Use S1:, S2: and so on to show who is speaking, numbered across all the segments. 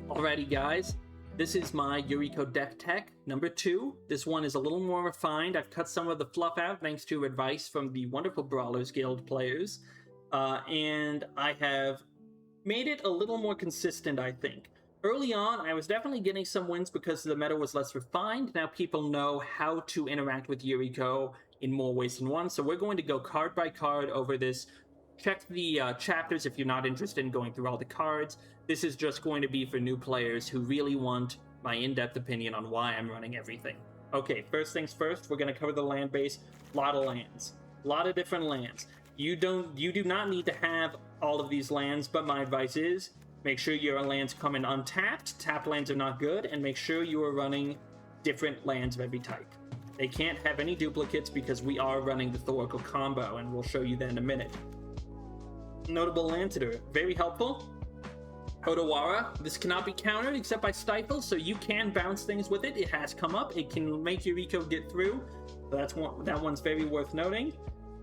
S1: Alrighty guys, this is my Yuriko Deck tech number 2. This one is a little more refined. I've cut some of the fluff out thanks to advice from the wonderful Brawlers Guild players. And I have made it a little more consistent, I think. Early on, I was definitely getting some wins because the meta was less refined. Now people know how to interact with Yuriko in more ways than one. So we're going to go card by card over this. Check the chapters if you're not interested in going through all the cards. This is just going to be for new players who really want my in-depth opinion on why I'm running everything. Okay, first things first, we're going to cover the land base. A lot of lands. A lot of different lands. You do not need to have all of these lands, but my advice is make sure your lands come in untapped. Tapped lands are not good, and make sure you are running different lands of every type. They can't have any duplicates because we are running the Thorical combo, and we'll show you that in a minute. Notable lands that are very helpful. Odawara. This cannot be countered except by Stifle, so you can bounce things with it. It has come up. It can make Yuriko get through. So that one's very worth noting.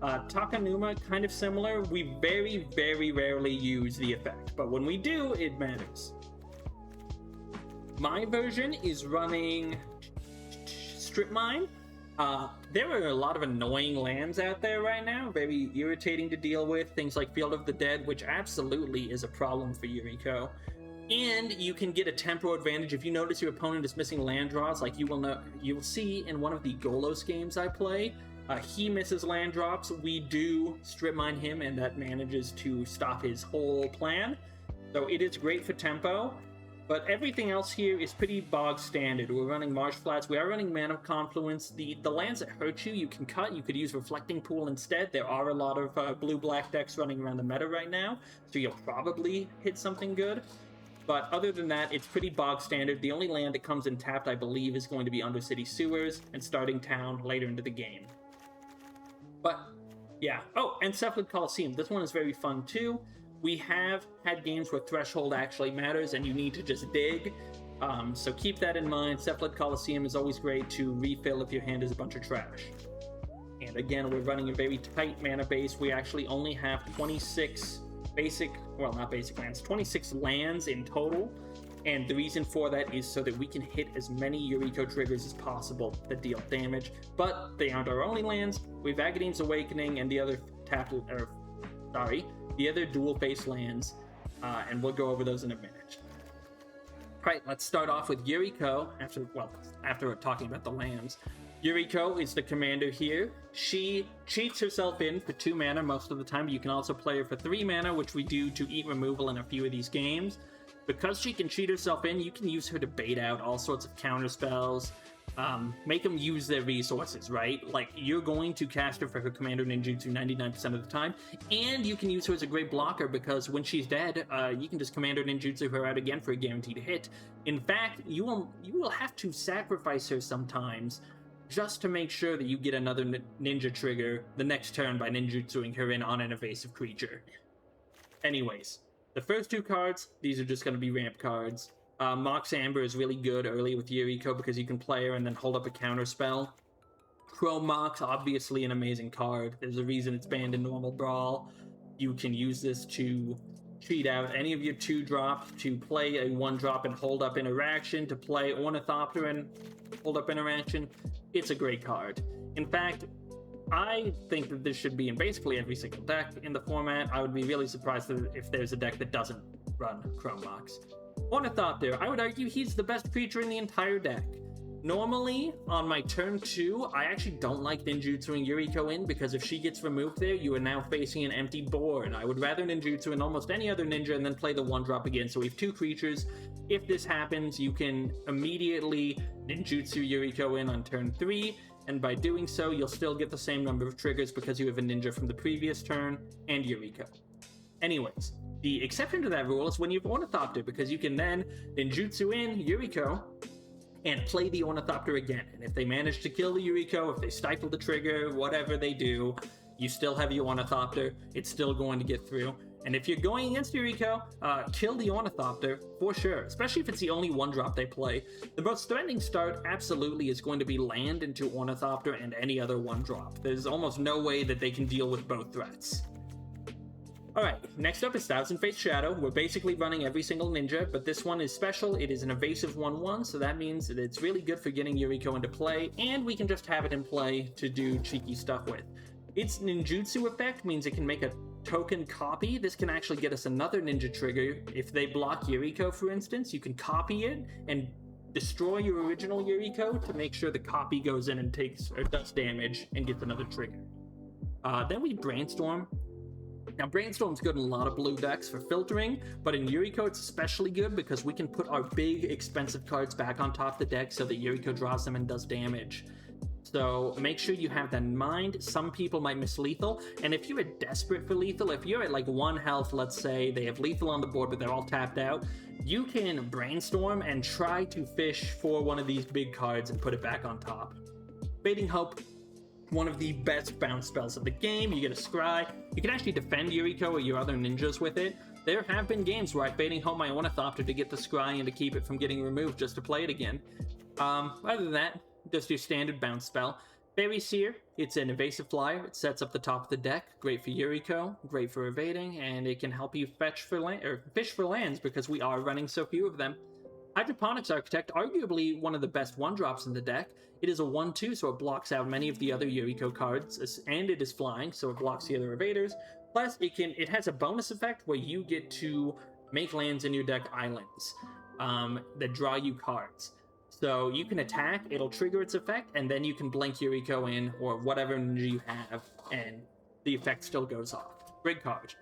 S1: Takanuma, kind of similar. We very, very rarely use the effect, but when we do, it matters. My version is running Strip Mine. There are a lot of annoying lands out there right now, very irritating to deal with. Things like Field of the Dead, which absolutely is a problem for Yuriko. And you can get a tempo advantage if you notice your opponent is missing land draws, like you will see in one of the Golos games I play. He misses land drops. We do strip mine him, and that manages to stop his whole plan. So it is great for tempo. But everything else here is pretty bog standard. We're running Marsh Flats. We are running Mana Confluence. The lands that hurt you, you can cut. You could use Reflecting Pool instead. There are a lot of blue-black decks running around the meta right now, so you'll probably hit something good. But other than that, it's pretty bog standard. The only land that comes in tapped, I believe, is going to be Undercity Sewers and Starting Town later into the game. But, yeah. Oh, and Cephalid Coliseum. This one is very fun, too. We have had games where threshold actually matters and you need to just dig, so keep that in mind. Cephalid Coliseum is always great to refill if your hand is a bunch of trash. And again, we're running a very tight mana base. We actually only have 26 26 lands in total, and the reason for that is so that we can hit as many Yuriko triggers as possible that deal damage, but they aren't our only lands. We have Agadeem's Awakening and the other the other dual-face lands, and we'll go over those in a minute. Right, let's start off with Yuriko, after talking about the lands. Yuriko is the commander here. She cheats herself in for 2 mana most of the time. You can also play her for 3 mana, which we do to eat removal in a few of these games. Because she can cheat herself in, you can use her to bait out all sorts of counter spells, make them use their resources, right? Like, you're going to cast her for her commander ninjutsu 99% of the time, and you can use her as a great blocker because when she's dead, you can just commander ninjutsu her out again for a guaranteed hit. In fact, you will have to sacrifice her sometimes just to make sure that you get another ninja trigger the next turn by ninjutsuing her in on an evasive creature. Anyways, the first 2 cards, these are just going to be ramp cards. Mox Amber is really good early with Yuriko because you can play her and then hold up a counter spell. Chrome Mox, obviously an amazing card. There's a reason it's banned in normal Brawl. You can use this to cheat out any of your 2-drops, to play a 1-drop and hold up interaction, to play Ornithopter and hold up interaction. It's a great card. In fact, I think that this should be in basically every single deck in the format. I would be really surprised if there's a deck that doesn't run Chrome Mox. Ornithopter, I would argue he's the best creature in the entire deck. Normally, on my turn 2, I actually don't like ninjutsuing Yuriko in because if she gets removed there, you are now facing an empty board. I would rather ninjutsu in almost any other ninja and then play the 1-drop again. So we have 2 creatures. If this happens, you can immediately ninjutsu Yuriko in on turn 3, and by doing so, you'll still get the same number of triggers because you have a ninja from the previous turn and Yuriko. Anyways, the exception to that rule is when you have Ornithopter, because you can then ninjutsu in Yuriko and play the Ornithopter again. And if they manage to kill the Yuriko, if they stifle the trigger, whatever they do, you still have your Ornithopter. It's still going to get through. And if you're going against Yuriko, kill the Ornithopter for sure, especially if it's the only 1-drop they play. The most threatening start absolutely is going to be land into Ornithopter and any other 1-drop. There's almost no way that they can deal with both threats. Alright, next up is Thousand Face Shadow. We're basically running every single ninja, but this one is special. It is an evasive 1-1, so that means that it's really good for getting Yuriko into play, and we can just have it in play to do cheeky stuff with. Its ninjutsu effect means it can make a token copy. This can actually get us another ninja trigger. If they block Yuriko, for instance, you can copy it and destroy your original Yuriko to make sure the copy goes in and takes or does damage and gets another trigger. Then we Brainstorm. Now, Brainstorm's good in a lot of blue decks for filtering, but in Yuriko it's especially good because we can put our big, expensive cards back on top of the deck so that Yuriko draws them and does damage. So make sure you have that in mind. Some people might miss lethal, and if you're desperate for lethal, if you're at like 1 health, let's say, they have lethal on the board but they're all tapped out, you can Brainstorm and try to fish for one of these big cards and put it back on top. Fading Hope, one of the best bounce spells of the game. You get a scry. You can actually defend Yuriko or your other ninjas with it. There have been games where I Fading Hope my Ornithopter to get the scry and to keep it from getting removed just to play it again. Other than that, just your standard bounce spell. Faerie Seer, it's an evasive flyer. It sets up the top of the deck. Great for Yuriko, great for evading, and it can help you fish for lands because we are running so few of them. Hydroponics Architect, arguably one of the best 1-drops in the deck. It is a 1-2, so it blocks out many of the other Yuriko cards, and it is flying, so it blocks the other evaders. Plus, it has a bonus effect where you get to make lands in your deck islands that draw you cards. So you can attack, it'll trigger its effect, and then you can blink Yuriko in, or whatever ninja you have, and the effect still goes off. Great card.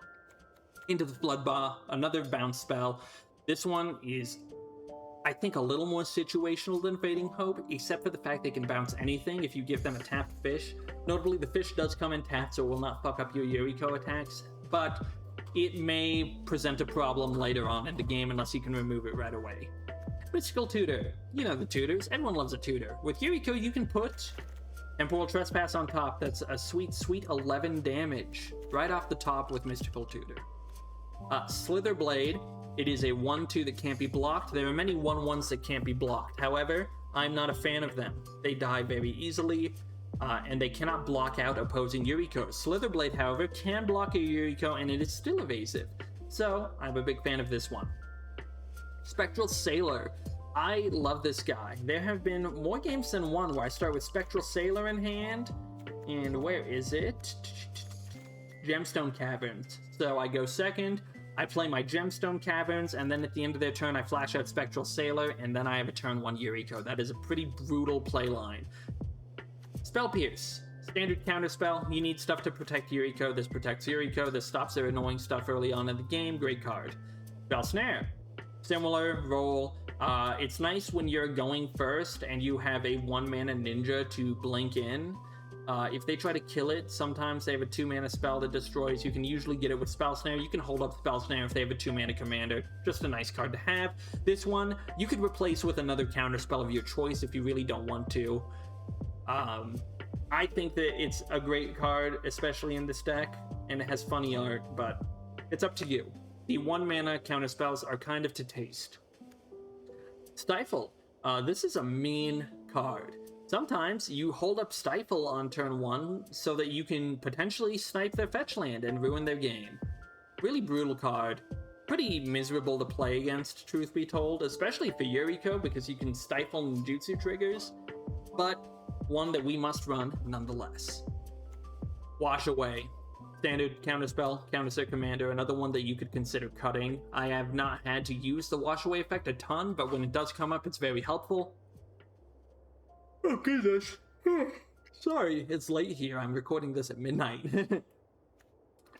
S1: Into the Floodbaugh, another bounce spell. This one is, I think, a little more situational than Fading Hope, except for the fact they can bounce anything if you give them a tapped fish. Notably, the fish does come in tapped, so it will not fuck up your Yuriko attacks, but it may present a problem later on in the game unless you can remove it right away. Mystical Tutor. You know the tutors. Everyone loves a tutor. With Yuriko, you can put Temporal Trespass on top. That's a sweet, sweet 11 damage right off the top with Mystical Tutor. Slither Blade. It is a 1-2 that can't be blocked. There are many 1-1s that can't be blocked. However, I'm not a fan of them. They die very easily, and they cannot block out opposing Yuriko. Slither Blade, however, can block a Yuriko, and it is still evasive. So, I'm a big fan of this one. Spectral Sailor. I love this guy. There have been more games than one where I start with Spectral Sailor in hand, and where is it? Gemstone Caverns. So I go second, I play my Gemstone Caverns, and then at the end of their turn I flash out Spectral Sailor, and then I have a turn 1 Yuriko. That is a pretty brutal play line. Spell Pierce. Standard counterspell. You need stuff to protect Yuriko. This protects Yuriko. This stops their annoying stuff early on in the game. Great card. Spell Snare. Similar role. It's nice when you're going first and you have a 1-mana ninja to blink in. If they try to kill it, sometimes they have a 2-mana spell that destroys. You can usually get it with Spell Snare. You can hold up Spell Snare if they have a 2-mana commander. Just a nice card to have. This one, you could replace with another counterspell of your choice if you really don't want to. I think that it's a great card, especially in this deck, and it has funny art, but it's up to you. The 1-mana counterspells are kind of to taste. Stifle. This is a mean card. Sometimes you hold up Stifle on turn 1 so that you can potentially snipe their fetch land and ruin their game. Really brutal card. Pretty miserable to play against, truth be told, especially for Yuriko because you can stifle ninjutsu triggers, but one that we must run nonetheless. Wash Away. Standard counterspell, counterset commander, another one that you could consider cutting. I have not had to use the Wash Away effect a ton, but when it does come up, it's very helpful. Oh goodness. Sorry, it's late here. I'm recording this at midnight.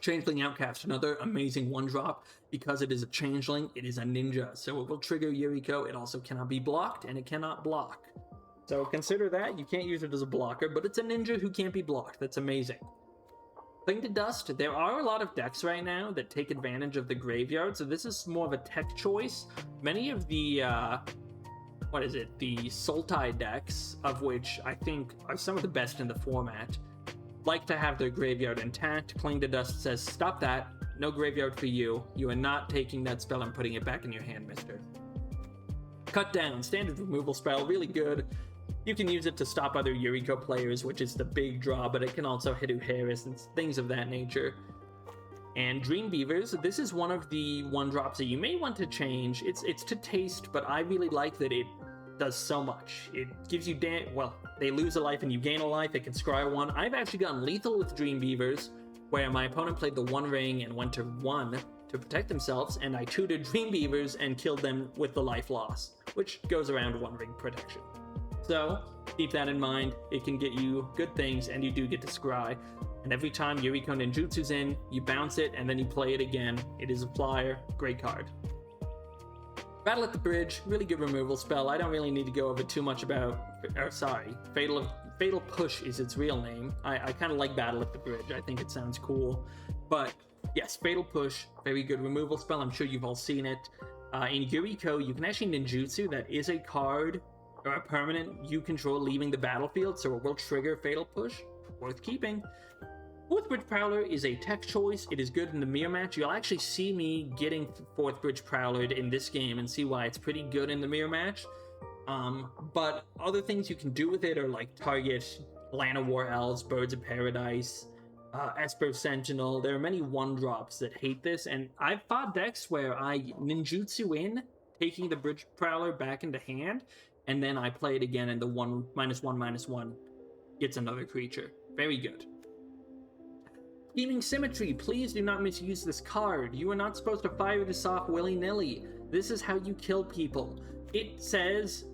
S1: Changeling Outcast, another amazing 1-drop. Because it is a changeling, it is a ninja, so it will trigger Yuriko. It also cannot be blocked, and it cannot block. So consider that. You can't use it as a blocker, but it's a ninja who can't be blocked. That's amazing. Cling to Dust. There are a lot of decks right now that take advantage of the graveyard, so this is more of a tech choice. Many of the, the Sultai decks, of which I think are some of the best in the format, like to have their graveyard intact. Cling to Dust says, stop that. No graveyard for you. You are not taking that spell and putting it back in your hand, mister. Cut Down. Standard removal spell. Really good. You can use it to stop other Yuriko players, which is the big draw, but it can also hit Uharis and things of that nature. And Dream Beavers, this is one of the 1-drops that you may want to change. It's to taste, but I really like that it does so much. It gives you well, they lose a life and you gain a life. It can scry 1. I've actually gotten lethal with Dream Beavers, where my opponent played the 1 ring and went to 1 to protect themselves, and I tutored Dream Beavers and killed them with the life loss, which goes around 1 ring protection. So keep that in mind. It can get you good things, and you do get to scry. And every time Yuriko Ninjutsu's in, you bounce it, and then you play it again. It is a flyer. Great card. Battle at the Bridge, really good removal spell. I don't really need to go over too much about... Fatal Push is its real name. I kind of like Battle at the Bridge. I think it sounds cool. But yes, Fatal Push, very good removal spell. I'm sure you've all seen it. In Yuriko, you can actually ninjutsu. That is a card or a permanent you control leaving the battlefield, so it will trigger Fatal Push. Worth keeping. Fourth Bridge Prowler is a tech choice. It is good in the mirror match. You'll actually see me getting Fourth Bridge Prowlered in this game and see why it's pretty good in the mirror match. But other things you can do with it are like target Land of War Elves, Birds of Paradise, Esper Sentinel. There are many 1-drops that hate this, and I've fought decks where I ninjutsu in, taking the Bridge Prowler back into hand, and then I play it again, and the -1/-1 gets another creature. Very good. Scheming Symmetry, please do not misuse this card. You are not supposed to fire this off willy-nilly. This is how you kill people. It says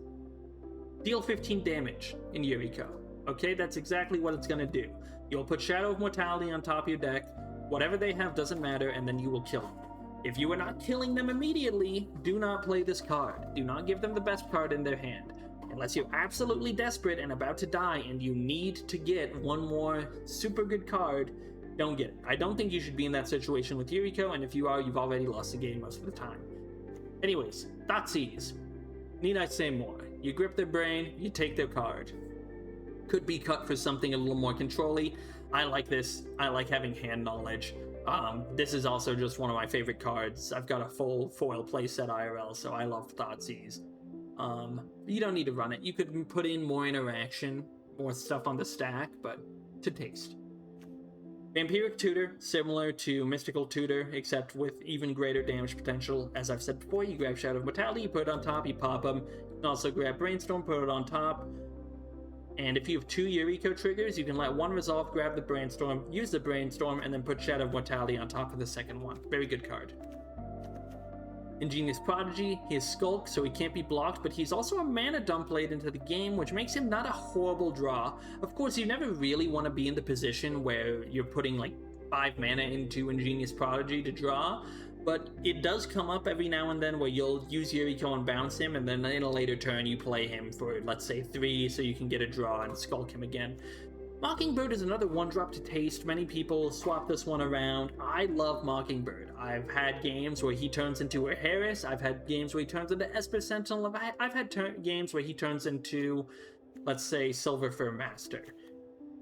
S1: deal 15 damage in Yuriko. Okay, that's exactly what it's going to do. You'll put Shadow of Mortality on top of your deck. Whatever they have doesn't matter, and then you will kill them. If you are not killing them immediately, do not play this card. Do not give them the best card in their hand. Unless you're absolutely desperate and about to die and you need to get one more super good card, don't get it. I don't think you should be in that situation with Yuriko, and if you are, you've already lost the game most of the time. Anyways, Thoughtseize. Need I say more? You grip their brain, you take their card. Could be cut for something a little more control-y. I like this. I like having hand knowledge. This is also just one of my favorite cards. I've got a full foil playset IRL, so I love Thoughtseize. You don't need to run it. You could put in more interaction, more stuff on the stack, but to taste. Vampiric Tutor, similar to Mystical Tutor, except with even greater damage potential. As I've said before, you grab Shadow of Mortality, you put it on top, you pop them. You can also grab Brainstorm, put it on top. And if you have 2 Yuriko triggers, you can let 1 resolve, grab the Brainstorm, use the Brainstorm, and then put Shadow of Mortality on top of the second one. Very good card. Ingenious Prodigy, he is Skulk, so he can't be blocked, but he's also a mana dump late into the game, which makes him not a horrible draw. Of course, you never really want to be in the position where you're putting like 5 mana into Ingenious Prodigy to draw, but it does come up every now and then where you'll use Yuriko and bounce him, and then in a later turn you play him for, let's say, 3, so you can get a draw and Skulk him again. Mockingbird is another 1-drop to taste. Many people swap this one around. I love Mockingbird. I've had games where he turns into Uharis. I've had games where he turns into Esper Sentinel. I've had games where he turns into, let's say, Silver Fur Master.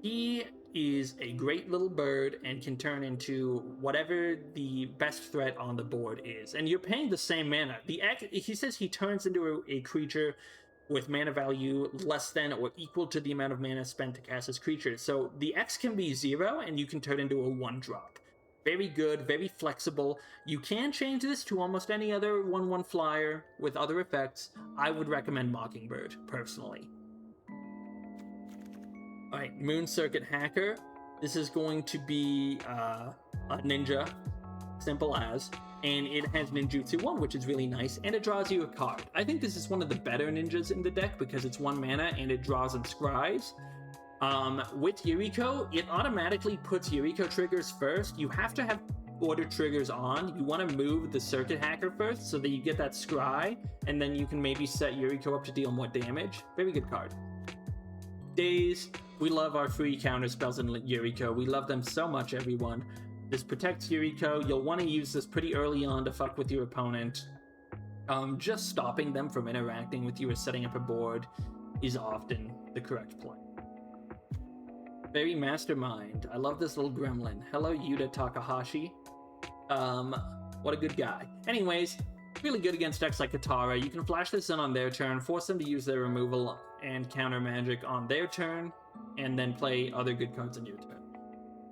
S1: He is a great little bird and can turn into whatever the best threat on the board is. And you're paying the same mana. He says he turns into a creature with mana value less than or equal to the amount of mana spent to cast his creature. So the X can be 0, and you can turn into a 1-drop. Very good, very flexible. You can change this to almost any other 1/1 flyer with other effects. I would recommend Mockingbird, personally. Alright, Moon Circuit Hacker. This is going to be a ninja, simple as. And it has Ninjutsu 1, which is really nice, and it draws you a card. I think this is one of the better ninjas in the deck because it's 1 mana and it draws and scries. With Yuriko, it automatically puts Yuriko triggers first. You have to have order triggers on. You want to move the Circuit Hacker first so that you get that scry, and then you can maybe set Yuriko up to deal more damage. Very good card. Daze. We love our free counter spells in Yuriko. We love them so much, everyone. This protects Yuriko. You'll want to use this pretty early on to fuck with your opponent. Just stopping them from interacting with you or setting up a board is often the correct play. Faerie Mastermind. I love this little gremlin. Hello, Yuta Takahashi. What a good guy. Anyways, really good against decks like Katara. You can flash this in on their turn, force them to use their removal and counter magic on their turn, and then play other good cards on your turn.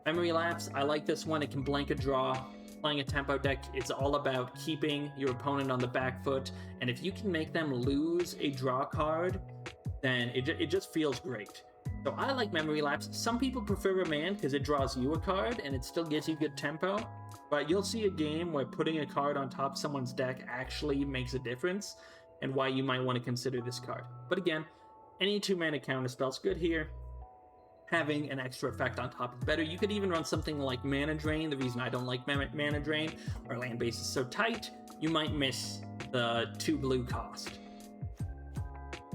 S1: Memory Lapse, I like this one. It can blank a draw. playing a tempo deck, it's all about keeping your opponent on the back foot, and if you can make them lose a draw card, then it just feels great. So I like Memory Lapse. Some people prefer Remand because it draws you a card and it still gives you good tempo, but you'll see a game where putting a card on top of someone's deck actually makes a difference, and why you might want to consider this card. But again, any 2-mana counterspell's good here. Having an extra effect on top is better. You could even run something like Mana Drain. The reason I don't like Mana Drain, our land base is so tight, you might miss the 2 blue cost.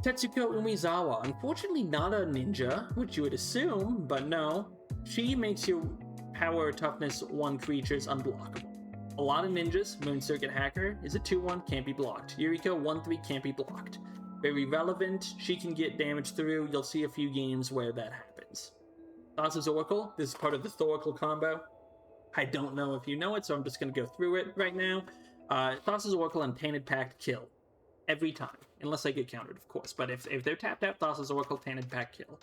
S1: Tetsuko Umizawa, unfortunately not a ninja, which you would assume, but no. She makes your power or toughness 1 creatures unblockable. A lot of ninjas, Moon Circuit Hacker is a 2-1, can't be blocked. Yuriko 1-3, can't be blocked. Very relevant, she can get damage through, you'll see a few games where that happens. Thassa's Oracle, this is part of the Thoracle combo. I don't know if you know it, so I'm just going to go through it right now. Thassa's Oracle and Tainted Pact kill. Every time. Unless they get countered, of course. But if they're tapped out, Thassa's Oracle, Tainted Pact kill.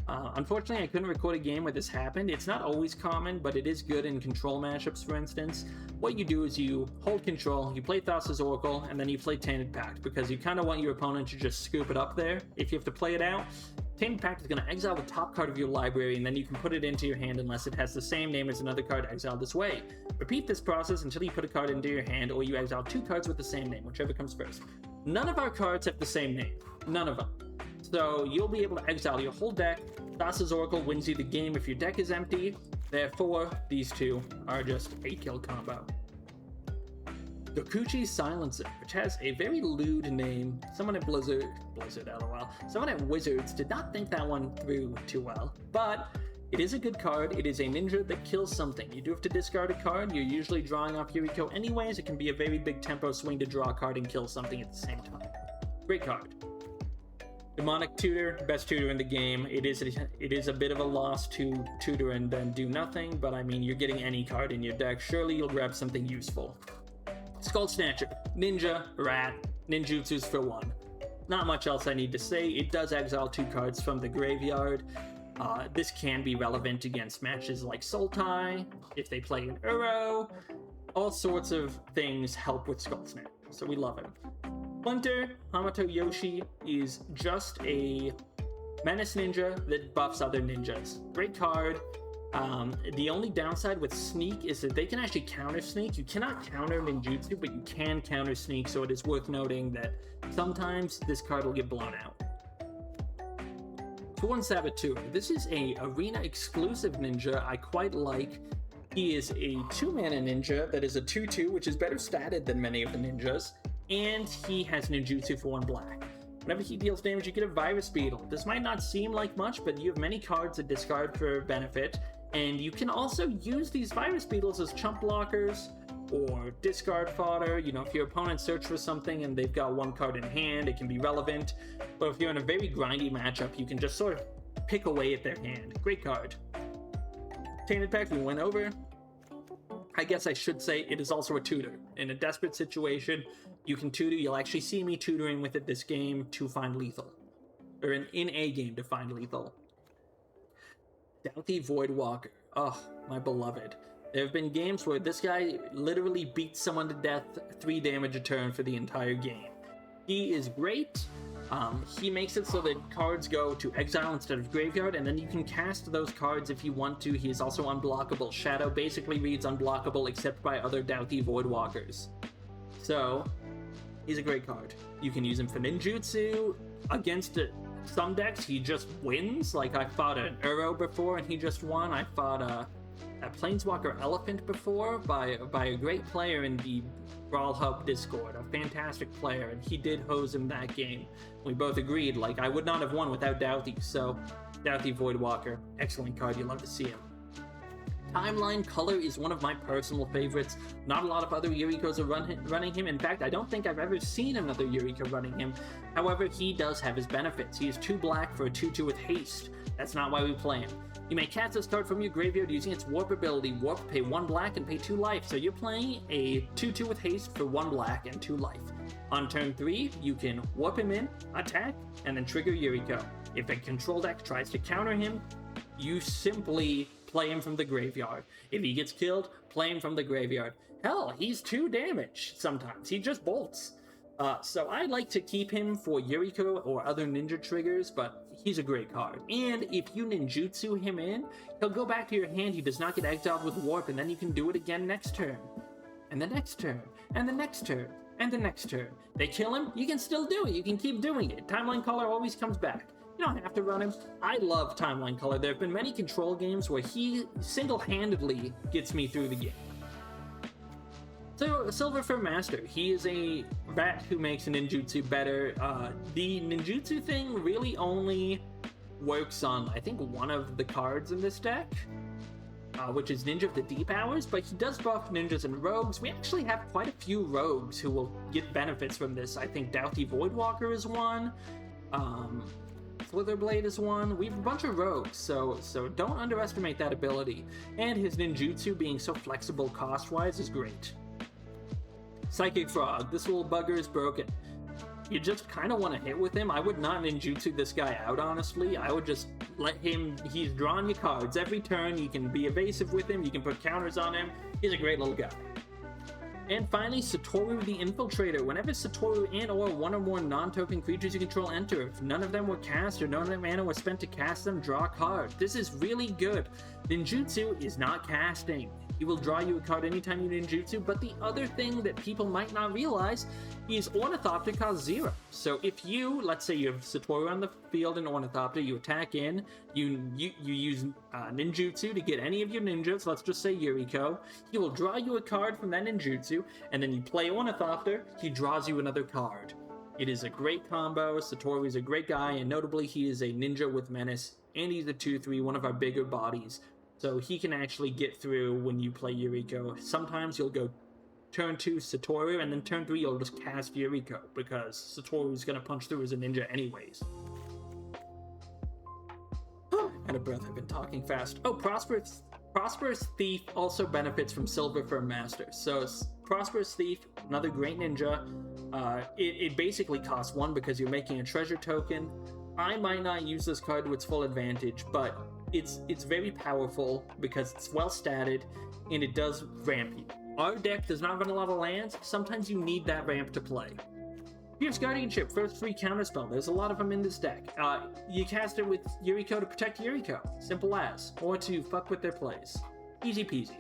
S1: Unfortunately, I couldn't record a game where this happened. It's not always common, but it is good in control matchups, for instance. What you do is you hold control, you play Thassa's Oracle, and then you play Tainted Pact, because you kind of want your opponent to just scoop it up there. If you have to play it out, Tainted Pact is going to exile the top card of your library, and then you can put it into your hand unless it has the same name as another card exiled this way. Repeat this process until you put a card into your hand, or you exile 2 cards with the same name, whichever comes first. None of our cards have the same name. None of them. So you'll be able to exile your whole deck. Thassa's Oracle wins you the game if your deck is empty. Therefore, these two are just a kill combo. A-Dokuchi Silencer, which has a very lewd name. Someone at Blizzard LOL, someone at Wizards did not think that one through too well, but it is a good card. It is a ninja that kills something. You do have to discard a card. You're usually drawing off Yuriko anyways. It can be a very big tempo swing to draw a card and kill something at the same time. Great card. Demonic Tutor, best tutor in the game. It is a bit of a loss to tutor and then do nothing, but I mean, you're getting any card in your deck. Surely you'll grab something useful. Skull Snatcher, ninja, rat, ninjutsus for 1. Not much else I need to say. It does exile 2 cards from the graveyard. This can be relevant against matches like Sultai, if they play an Uro. All sorts of things help with Skull Snatcher, so we love him. Hunter, Hamato Yoshi, is just a menace ninja that buffs other ninjas. Great card. The only downside with Sneak is that they can actually counter Sneak. You cannot counter ninjutsu, but you can counter Sneak, so it is worth noting that sometimes this card will get blown out. Tuon Saboteur. This is a arena exclusive ninja I quite like. He is a 2-mana ninja that is a 2/2, which is better statted than many of the ninjas, and he has ninjutsu for 1 black. Whenever he deals damage, you get a Virus Beetle. This might not seem like much, but you have many cards that discard for benefit, and you can also use these Virus Beetles as chump blockers or discard fodder. You know, if your opponent search for something and they've got 1 card in hand, it can be relevant. But if you're in a very grindy matchup, you can just sort of pick away at their hand. Great card. Tainted Pact, we went over. I guess I should say it is also a tutor. In a desperate situation, you can tutor. You'll actually see me tutoring with it this game to find lethal. Or in a game to find lethal. Dauthi Voidwalker. Oh, my beloved. There have been games where this guy literally beats someone to death 3 damage a turn for the entire game. He is great. He makes it so that cards go to exile instead of graveyard, and then you can cast those cards if you want to. He is also unblockable. Shadow basically reads unblockable except by other Dauthi Voidwalkers. So, he's a great card. You can use him for ninjutsu. Against some decks, he just wins. Like, I fought an Uro before, and he just won. I fought a Planeswalker Elephant before by a great player in the Brawl Hub Discord, a fantastic player, and he did hose him that game. We both agreed, like, I would not have won without Dauthi, so Dauthi Voidwalker, excellent card, you love to see him. Timeline Color is one of my personal favorites. Not a lot of other Yurikos are running him. In fact, I don't think I've ever seen another Yuriko running him. However, he does have his benefits. He is 2 black for a 2/2 with haste. That's not why we play him. You may cast this card from your graveyard using its warp ability. Warp, pay 1 black and pay 2 life. So you're playing a 2/2 with haste for 1 black and 2 life. On turn 3, you can warp him in, attack, and then trigger Yuriko. If a control deck tries to counter him, you simply play him from the graveyard. If he gets killed, play him from the graveyard. Hell, he's 2 damage sometimes. He just bolts. So I like to keep him for Yuriko or other ninja triggers, but he's a great card. And if you ninjutsu him in, he'll go back to your hand. He does not get exiled with warp, and then you can do it again next turn. And the next turn. And the next turn. And the next turn. They kill him, you can still do it. You can keep doing it. Timeline Color always comes back. You don't have to run him. I love Timeline Color. There have been many control games where he single-handedly gets me through the game. So, Silver Fur Master, he is a rat who makes a ninjutsu better. The ninjutsu thing really only works on, I think, one of the cards in this deck, which is Ninja of the Deep Hours, but he does buff ninjas and rogues. We actually have quite a few rogues who will get benefits from this. I think Dauthi Voidwalker is one, Slitherblade is one. We have a bunch of rogues, so don't underestimate that ability. And his ninjutsu being so flexible cost-wise is great. Psychic Frog, this little bugger is broken. You just kind of want to hit with him. I would not ninjutsu this guy out, honestly. I would just let him, he's drawing you cards every turn. You can be evasive with him, you can put counters on him. He's a great little guy. And finally, Satoru the Infiltrator. Whenever Satoru and or one or more non-token creatures you control enter, if none of them were cast or none of their mana was spent to cast them, draw a card. This is really good. Ninjutsu is not casting. He will draw you a card anytime you ninjutsu, but the other thing that people might not realize is Ornithopter costs 0. So if you, let's say you have Satoru on the field and Ornithopter, you attack in, you use ninjutsu to get any of your ninjas, let's just say Yuriko, he will draw you a card from that ninjutsu, and then you play Ornithopter, he draws you another card. It is a great combo. Satoru is a great guy, and notably he is a ninja with menace, and he's a 2/3, one of our bigger bodies. So he can actually get through when you play Yuriko. Sometimes you'll go turn 2 Satoru, and then turn 3 you'll just cast Yuriko, because Satoru is going to punch through as a ninja anyways. Out of breath, I've been talking fast. Oh, Prosperous Thief also benefits from Silver Fur Master. So Prosperous Thief, another great ninja. It basically costs 1 because you're making a treasure token. I might not use this card to its full advantage, but it's very powerful because it's well statted and it does ramp you. Our deck does not run a lot of lands. Sometimes you need that ramp to play. Fierce Guardianship, first free counterspell. There's a lot of them in this deck. You cast it with Yuriko to protect Yuriko. Simple as. Or to fuck with their plays. Easy peasy.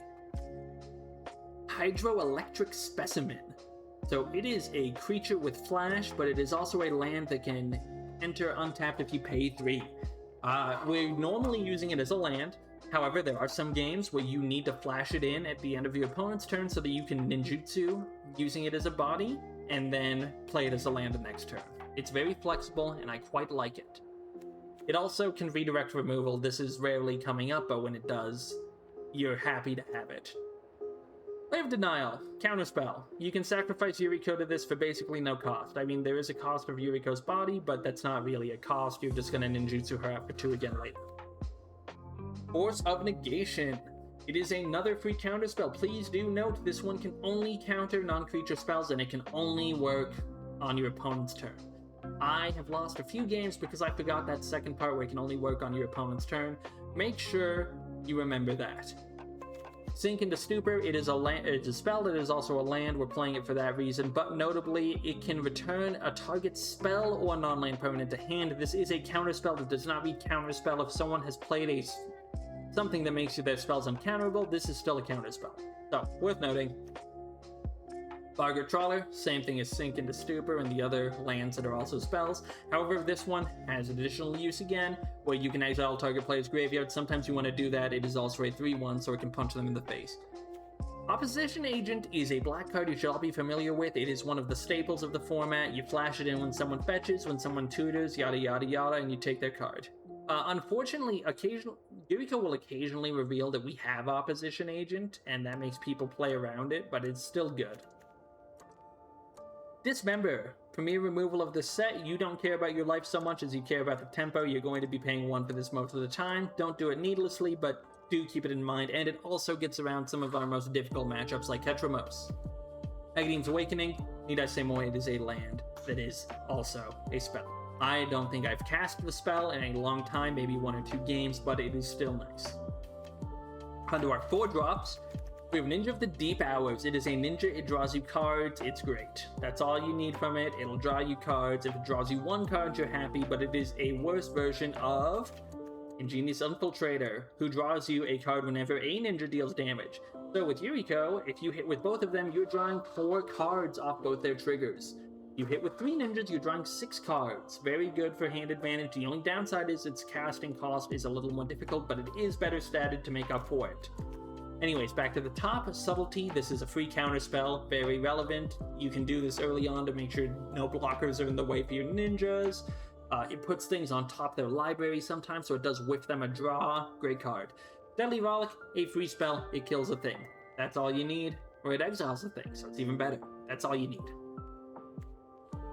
S1: Hydroelectric Specimen. So it is a creature with flash, but it is also a land that can enter untapped if you pay 3. We're normally using it as a land. However, there are some games where you need to flash it in at the end of your opponent's turn so that you can ninjutsu using it as a body, and then play it as a land the next turn. It's very flexible, and I quite like it. It also can redirect removal. This is rarely coming up, but when it does, you're happy to have it. Play of Denial, counterspell. You can sacrifice Yuriko to this for basically no cost. I mean, there is a cost of Yuriko's body, but that's not really a cost. You're just going to ninjutsu her after 2 again later. Force of Negation. It is another free counterspell. Please do note this one can only counter non-creature spells, and it can only work on your opponent's turn. I have lost a few games because I forgot that second part where it can only work on your opponent's turn. Make sure you remember that. Sink into Stupor, it's a spell that is also a land. We're playing it for that reason, but notably, it can return a target spell or non-land permanent to hand. This is a counterspell that does not read counterspell. If someone has played something that makes their spells uncounterable, this is still a counterspell. So, worth noting. Boggart Trawler, same thing as Sink into Stupor and the other lands that are also spells. However, this one has additional use again, where you can exile target player's graveyard. Sometimes you want to do that. It is also a 3/1, so it can punch them in the face. Opposition Agent is a black card you should all be familiar with. It is one of the staples of the format. You flash it in when someone fetches, when someone tutors, yada yada yada, and you take their card. Unfortunately, Yuriko will occasionally reveal that we have Opposition Agent, and that makes people play around it, but it's still good. Dismember. Premier removal of this set. You don't care about your life so much as you care about the tempo. You're going to be paying 1 for this most of the time. Don't do it needlessly, but do keep it in mind, and it also gets around some of our most difficult matchups like Ketramos. Agadeem's Awakening. Need I say more? It is a land that is also a spell. I don't think I've cast the spell in a long time, maybe 1 or 2 games, but it is still nice. Onto our 4-drops. We have Ninja of the Deep Hours. It is a ninja, it draws you cards, it's great. That's all you need from it, it'll draw you cards. If it draws you 1 card, you're happy, but it is a worse version of Ingenious Infiltrator, who draws you a card whenever a ninja deals damage. So with Yuriko, if you hit with both of them, you're drawing 4 cards off both their triggers. You hit with 3 ninjas, you're drawing 6 cards. Very good for hand advantage. The only downside is its casting cost is a little more difficult, but it is better statted to make up for it. Anyways, back to the top. Subtlety. This is a free counter spell, very relevant. You can do this early on to make sure no blockers are in the way for your ninjas. It puts things on top of their library sometimes, so it does whiff them a draw. Great card. Deadly Rollick, a free spell, it kills a thing. That's all you need. Or it exiles a thing, so it's even better. That's all you need.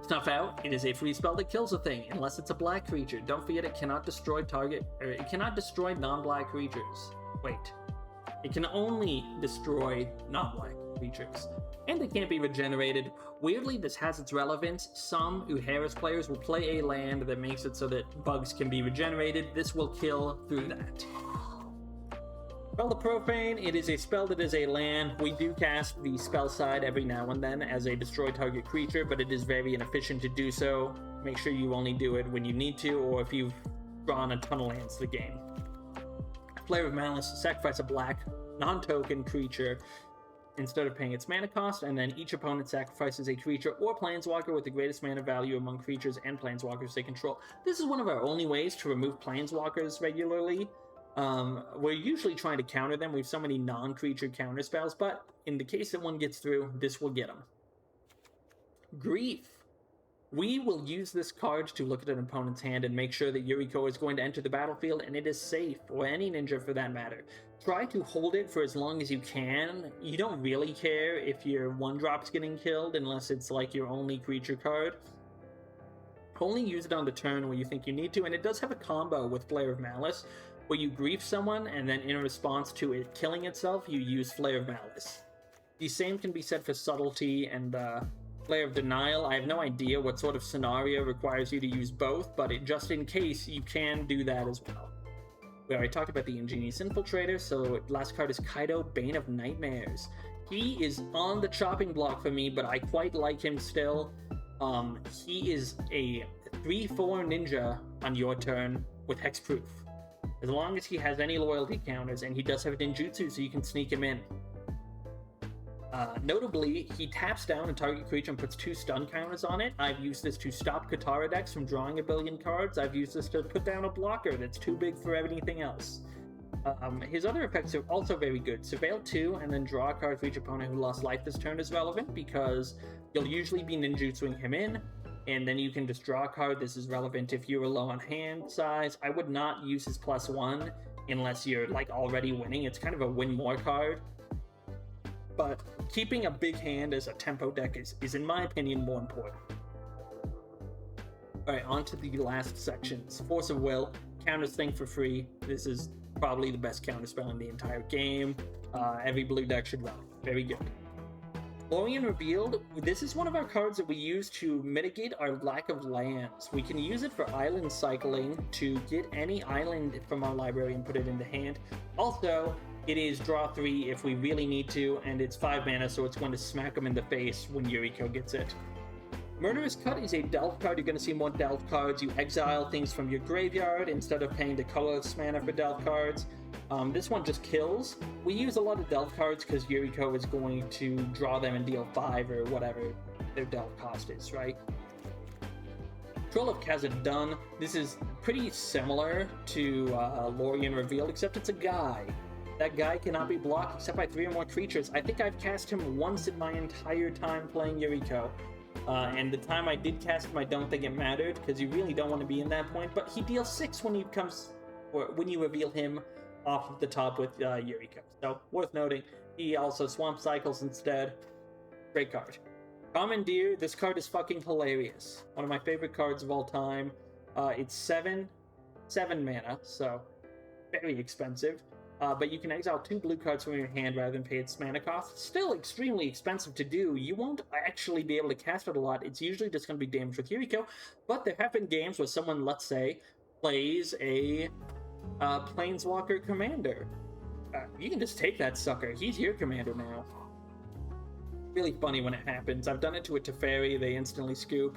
S1: Snuff Out, it is a free spell that kills a thing, unless it's a black creature. Don't forget it cannot destroy it cannot destroy non-black creatures. Wait. It can only destroy non-black creatures. And it can't be regenerated. Weirdly, this has its relevance. Some Uharis players will play a land that makes it so that bugs can be regenerated. This will kill through that. Fell the Profane, it is a spell that is a land. We do cast the spell side every now and then as a destroy target creature, but it is very inefficient to do so. Make sure you only do it when you need to, or if you've drawn a ton of lands to the game. Flare of Malice, sacrifice a black, non-token creature instead of paying its mana cost, and then each opponent sacrifices a creature or planeswalker with the greatest mana value among creatures and planeswalkers they control. This is one of our only ways to remove planeswalkers regularly. We're usually trying to counter them. We have so many non-creature counter spells, but in the case that one gets through, this will get them. Grief. We will use this card to look at an opponent's hand and make sure that Yuriko is going to enter the battlefield and it is safe, or any ninja for that matter. Try to hold it for as long as you can. You don't really care if your 1-drop's getting killed unless it's like your only creature card. Only use it on the turn where you think you need to, and it does have a combo with Flare of Malice, where you grief someone and then in response to it killing itself, you use Flare of Malice. The same can be said for Subtlety and Flare of Denial. I have no idea what sort of scenario requires you to use both, but just in case, you can do that as well. We already talked about the Ingenious Infiltrator, so last card is Kaido, Bane of Nightmares. He is on the chopping block for me, but I quite like him still. He is a 3/4 ninja on your turn with hexproof. As long as he has any loyalty counters, and he does have ninjutsu, so you can sneak him in. Notably, he taps down a target creature and puts 2 stun counters on it. I've used this to stop Katara decks from drawing a billion cards. I've used this to put down a blocker that's too big for anything else. His other effects are also very good. Surveil 2 and then draw a card for each opponent who lost life this turn is relevant, because you'll usually be ninjutsuing him in, and then you can just draw a card. This is relevant if you were low on hand size. I would not use his +1 unless you're like already winning. It's kind of a win more card. But keeping a big hand as a tempo deck is in my opinion, more important. Alright, on to the last sections. Force of Will, counters thing for free. This is probably the best counter spell in the entire game. Every blue deck should run it. Very good. Lorien Revealed, this is one of our cards that we use to mitigate our lack of lands. We can use it for island cycling to get any island from our library and put it into hand. Also, it is draw 3 if we really need to, and it's 5 mana, so it's going to smack them in the face when Yuriko gets it. Murderous Cut is a delve card. You're going to see more delve cards. You exile things from your graveyard instead of paying the colorless mana for delve cards. This one just kills. We use a lot of delve cards because Yuriko is going to draw them and deal 5 or whatever their delve cost is, right? Troll of Khazad-dûn. This is pretty similar to Lorien Revealed, except it's a guy. That guy cannot be blocked except by 3 or more creatures. I think I've cast him once in my entire time playing Yuriko. And the time I did cast him, I don't think it mattered, because you really don't want to be in that point. But he deals 6 when you reveal him off of the top with Yuriko. So, worth noting. He also Swamp Cycles instead. Great card. Commandeer, this card is fucking hilarious. One of my favorite cards of all time. It's 7 mana, so very expensive. But you can exile 2 blue cards from your hand rather than pay its mana cost. Still extremely expensive to do. You won't actually be able to cast it a lot. It's usually just going to be damage with Yuriko. But there have been games where someone, let's say, plays a Planeswalker Commander. You can just take that sucker. He's your commander now. Really funny when it happens. I've done it to a Teferi. They instantly scoop.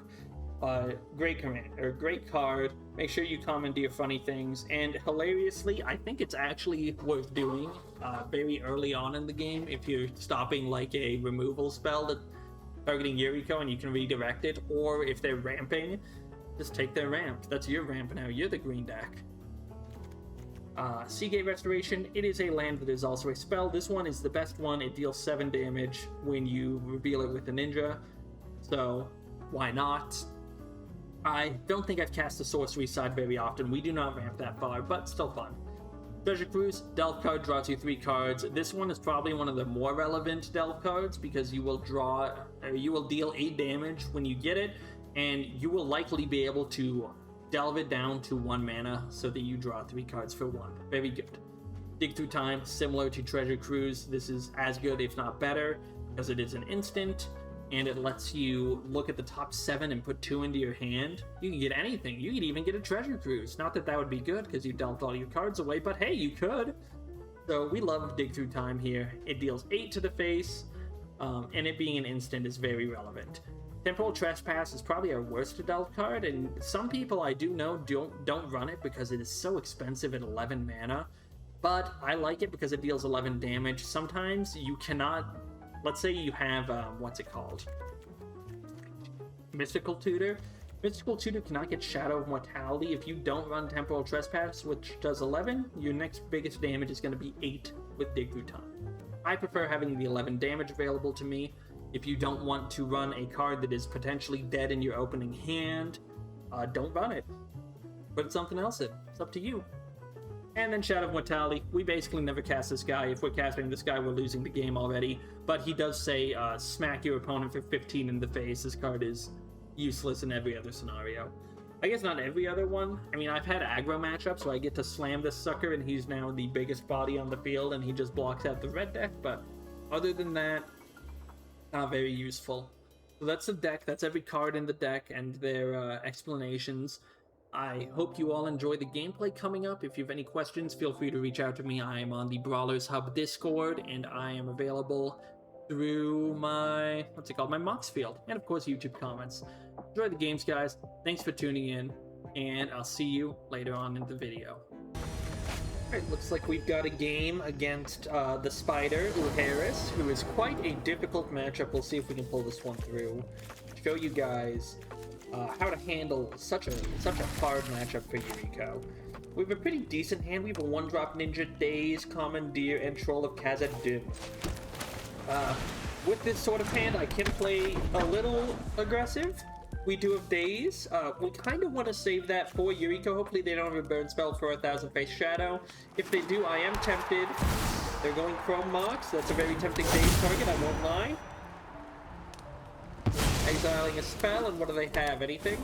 S1: Great command, or great card. Make sure you commandeer funny things. And hilariously, I think it's actually worth doing very early on in the game if you're stopping like a removal spell that targeting Yuriko and you can redirect it, or if they're ramping, just take their ramp. That's your ramp now. You're the green deck. Seagate Restoration, it is a land that is also a spell. This one is the best one. It deals 7 damage when you reveal it with a ninja, so why not? I don't think I've cast the sorcery side very often. We do not ramp that far, but still fun. Treasure Cruise, delve card, draws you 3 cards. This one is probably one of the more relevant delve cards because you will deal 8 damage when you get it, and you will likely be able to delve it down to 1 mana so that you draw 3 cards for 1. Very good. Dig Through Time, similar to Treasure Cruise. This is as good, if not better, because it is an instant, and it lets you look at the top 7 and put 2 into your hand. You can get anything. You could even get a Treasure Cruise. Not that that would be good, because you dealt all your cards away, but hey, you could. So we love Dig Through Time here. It deals 8 to the face, and it being an instant is very relevant. Temporal Trespass is probably our worst adult card, and some people I do know don't run it because it is so expensive at 11 mana, but I like it because it deals 11 damage. Sometimes you cannot, let's say you have, what's it called? Mystical Tutor. Mystical Tutor cannot get Shadow of Mortality. If you don't run Temporal Trespass, which does 11, your next biggest damage is going to be 8 with Dig Through Time. I prefer having the 11 damage available to me. If you don't want to run a card that is potentially dead in your opening hand, don't run it. Put something else in. It's up to you. And then Shadow of Mortality. We basically never cast this guy. If we're casting this guy, we're losing the game already. But he does say, smack your opponent for 15 in the face. This card is useless in every other scenario. I guess not every other one. I mean, I've had aggro matchups, so I get to slam this sucker, and he's now the biggest body on the field, and he just blocks out the red deck. But other than that, not very useful. So that's the deck. That's every card in the deck and their explanations. I hope you all enjoy the gameplay coming up. If you have any questions, feel free to reach out to me. I am on the Brawlers Hub Discord, and I am available through my, my Mox field, and of course YouTube comments. Enjoy the games, guys. Thanks for tuning in, and I'll see you later on in the video. Alright, looks like we've got a game against the Spider, Uharis, who is quite a difficult matchup. We'll see if we can pull this one through. Show you guys how to handle such a hard matchup for Yuriko. We have a pretty decent hand. We have a 1-drop Ninja, Daze, Commandeer, and Troll of Khazad-dûm. With this sort of hand, I can play a little aggressive. We do have Daze. We kind of want to save that for Yuriko. Hopefully they don't have a burn spell for 1,000 Face Shadow. If they do, I am tempted. They're going Chrome Mox. That's a very tempting Daze target, I won't lie. Exiling a spell, and what do they have? Anything?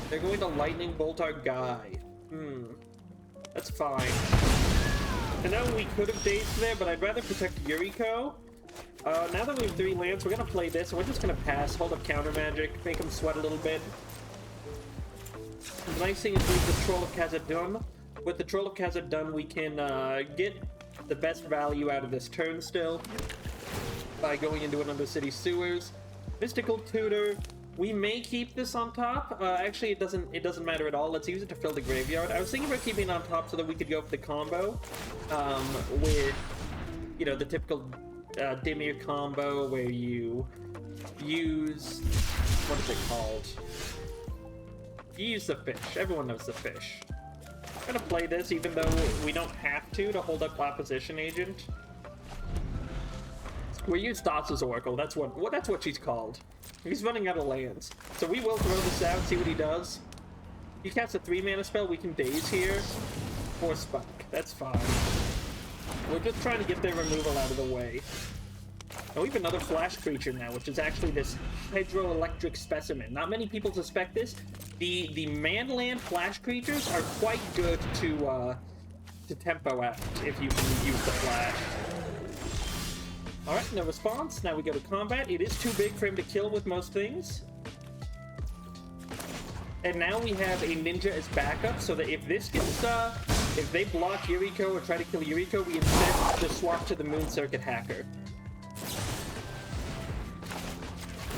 S1: They're going to Lightning Bolt our guy. That's fine. I know we could have Dazed there, but I'd rather protect Yuriko. Now that we have 3 lands, we're gonna play this, and we're just gonna pass, hold up counter magic, make him sweat a little bit. The nice thing is with the Troll of Khazad-dûm. With the Troll of Khazad-dûm, we can get the best value out of this turn still by going into another City Sewers. Mystical Tutor. We may keep this on top. Actually, it doesn't matter at all. Let's use it to fill the graveyard. I was thinking about keeping it on top so that we could go for the combo with, you know, the typical Dimir combo where you use, what is it called? You use the fish. Everyone knows the fish. I'm gonna play this even though we don't have to hold up Opposition Agent. We use Thassa's Oracle. That's what she's called. He's running out of lands. So we will throw this out, see what he does. He casts a 3-mana spell, we can Daze here. Or Spike. That's fine. We're just trying to get their removal out of the way. And we have another flash creature now, which is actually this Hydroelectric Specimen. Not many people suspect this. The manland flash creatures are quite good to tempo out if you can use the flash. Alright, no response. Now we go to combat. It is too big for him to kill with most things. And now we have a ninja as backup, so that if this gets If they block Yuriko or try to kill Yuriko, we instead just swap to the Moon Circuit Hacker.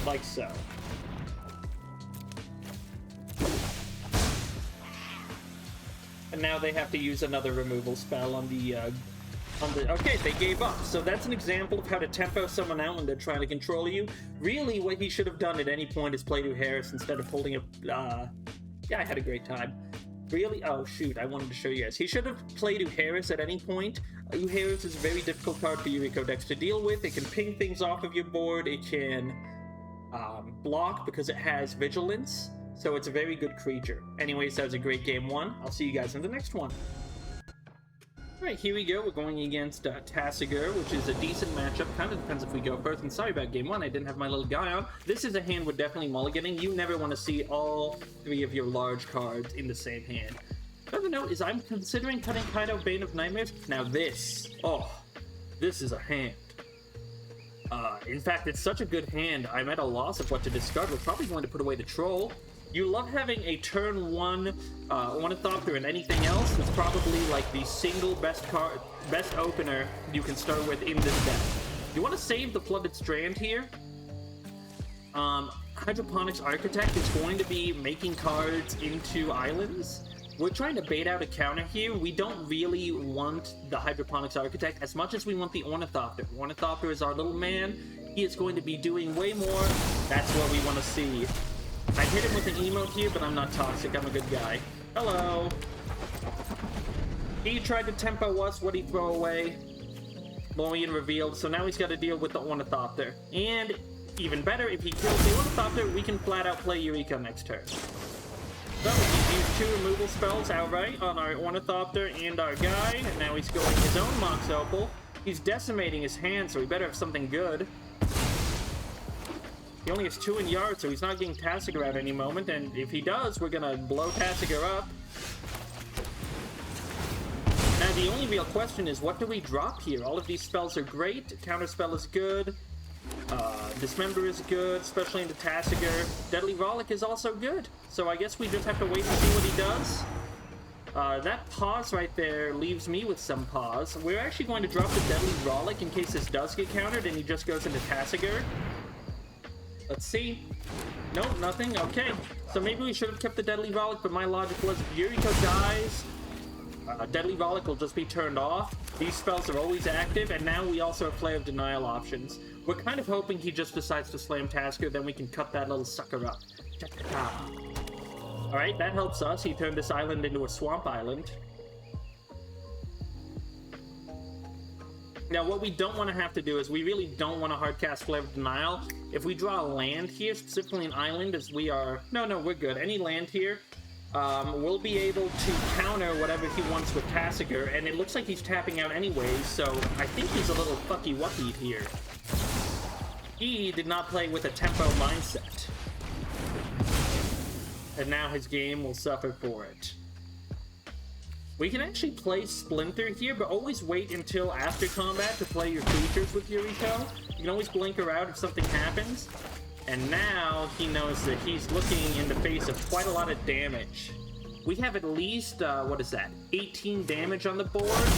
S1: Like so. And now they have to use another removal spell on the, okay, they gave up. So that's an example of how to tempo someone out when they're trying to control you. Really, what he should have done at any point is played Uharis instead of holding a, yeah, I had a great time. Really? Oh, shoot, I wanted to show you guys. He should have played Uharis at any point. Uharis is a very difficult card for Yuriko decks to deal with. It can ping things off of your board. It can block because it has Vigilance. So it's a very good creature. Anyways, that was a great game one. I'll see you guys in the next one. Alright, here we go. We're going against Tasigur, which is a decent matchup. Kind of depends if we go first. And sorry about game one, I didn't have my little guy on. This is a hand we're definitely mulliganing. You never want to see all three of your large cards in the same hand. Another note is I'm considering cutting Kaido Bane of Nightmares. Now this, oh, this is a hand. In fact, it's such a good hand, I'm at a loss of what to discard. We're probably going to put away the Troll. You love having a turn one Ornithopter and anything else. It's probably like the single best opener you can start with in this deck. You want to save the Flooded Strand here. Hydroponics Architect is going to be making cards into islands. We're trying to bait out a counter here. We don't really want the Hydroponics Architect as much as we want the Ornithopter. Ornithopter is our little man. He is going to be doing way more. That's what we want to see. I hit him with an emote here, but I'm not toxic. I'm a good guy. Hello. He tried to tempo us. What'd he throw away? Lorian revealed. So now he's got to deal with the Ornithopter. And even better, if he kills the Ornithopter, we can flat out play Yuriko next turn. So he's used two removal spells outright on our Ornithopter and our guy. And now he's going his own Mox Opal. He's decimating his hand, so he better have something good. He only has 2 in yard, so he's not getting Tasigur at any moment, and if he does, we're gonna blow Tasigur up. Now, the only real question is, what do we drop here? All of these spells are great. Counterspell is good. Dismember is good, especially into Tasigur. Deadly Rollick is also good. So I guess we just have to wait and see what he does. That pause right there leaves me with some pause. We're actually going to drop the Deadly Rollick in case this does get countered and he just goes into Tasigur. Let's see. Nope, nothing. Okay. So maybe we should have kept the Deadly Rollick, but my logic was if Yuriko dies, Deadly Rollick will just be turned off. These spells are always active, and now we also have Flare of Denial options. We're kind of hoping he just decides to slam Tasigur, then we can cut that little sucker up. Alright, that helps us. He turned this island into a swamp island. Now, what we don't want to have to do is we really don't want to hardcast Flare of Denial. If we draw a land here, specifically an island, as we are... No, we're good. Any land here, we'll be able to counter whatever he wants with Tasigur, and it looks like he's tapping out anyways, so I think he's a little fucky-wucky here. He did not play with a tempo mindset. And now his game will suffer for it. We can actually play Splinter here, but always wait until after combat to play your creatures with Yuriko. You can always blink her out if something happens. And now he knows that he's looking in the face of quite a lot of damage. We have at least, what is that, 18 damage on the board.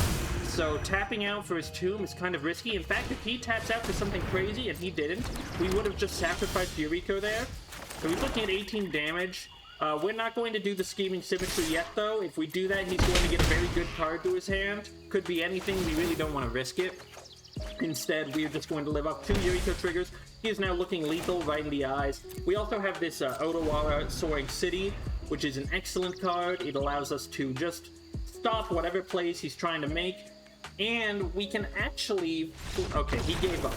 S1: So tapping out for his tomb is kind of risky. In fact, if he taps out for something crazy, and he didn't, we would have just sacrificed Yuriko there. So he's looking at 18 damage. We're not going to do the Scheming Symmetry yet, though. If we do that, he's going to get a very good card to his hand. Could be anything. We really don't want to risk it. Instead, we are just going to live up 2 Yuriko triggers. He is now looking lethal right in the eyes. We also have this Odawara Soaring City, which is an excellent card. It allows us to just stop whatever plays he's trying to make. And we can actually... Okay, he gave up.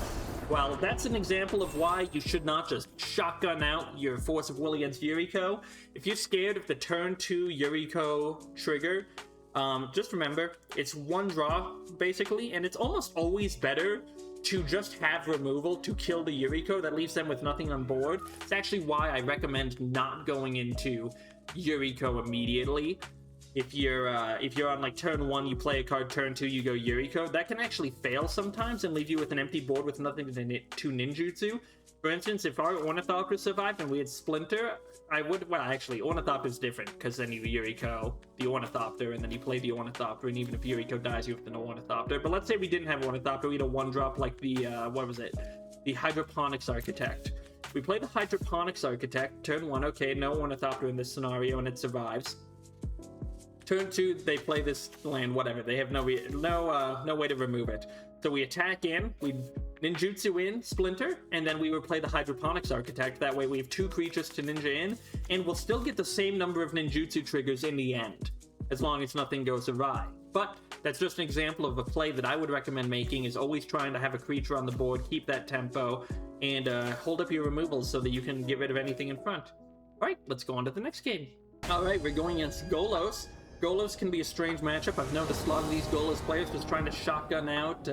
S1: Well, that's an example of why you should not just shotgun out your Force of Will against Yuriko. If you're scared of the turn 2 Yuriko trigger, just remember, it's one draw, basically, and it's almost always better to just have removal to kill the Yuriko that leaves them with nothing on board. It's actually why I recommend not going into Yuriko immediately. If you're on like turn 1, you play a card, turn 2, you go Yuriko. That can actually fail sometimes and leave you with an empty board with nothing to ninjutsu. For instance, if our Ornithopter survived and we had Splinter, I would... Well, actually, Ornithopter's different, because then you Yuriko, the Ornithopter, and then you play the Ornithopter, and even if Yuriko dies, you have to know Ornithopter. But let's say we didn't have Ornithopter, we had a 1-drop like the, what was it? The Hydroponics Architect. We play the Hydroponics Architect, turn 1, okay, no Ornithopter in this scenario, and it survives. Turn 2, they play this land, whatever, they have no way to remove it. So we attack in, we ninjutsu in, Splinter, and then we would play the Hydroponics Architect. That way we have 2 creatures to ninja in, and we'll still get the same number of ninjutsu triggers in the end, as long as nothing goes awry. But that's just an example of a play that I would recommend making, is always trying to have a creature on the board, keep that tempo, and hold up your removals so that you can get rid of anything in front. Alright, let's go on to the next game. Alright, we're going against Golos. Golos can be a strange matchup. I've noticed a lot of these Golos players just trying to shotgun out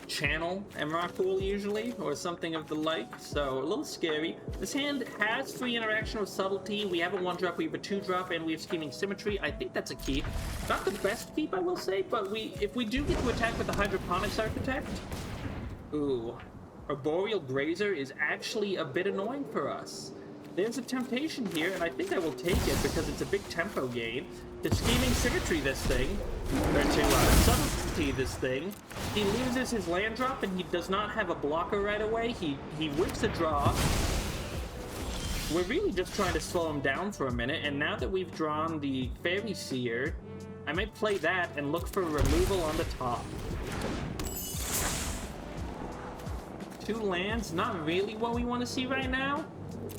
S1: channel Emrakul usually, or something of the like, so a little scary. This hand has free interaction with Subtlety. We have a 1-drop, we have a 2-drop, and we have Scheming Symmetry. I think that's a keep. Not the best keep, I will say, but if we do get to attack with the Hydroponics Architect, ooh, Arboreal Grazer is actually a bit annoying for us. There's a temptation here, and I think I will take it because it's a big tempo gain. To Scheming Symmetry this thing, or to Subtlety this thing, he loses his land drop and he does not have a blocker right away. He whips a draw. We're really just trying to slow him down for a minute, and now that we've drawn the Faerie Seer, I might play that and look for removal on the top. 2 lands, not really what we want to see right now.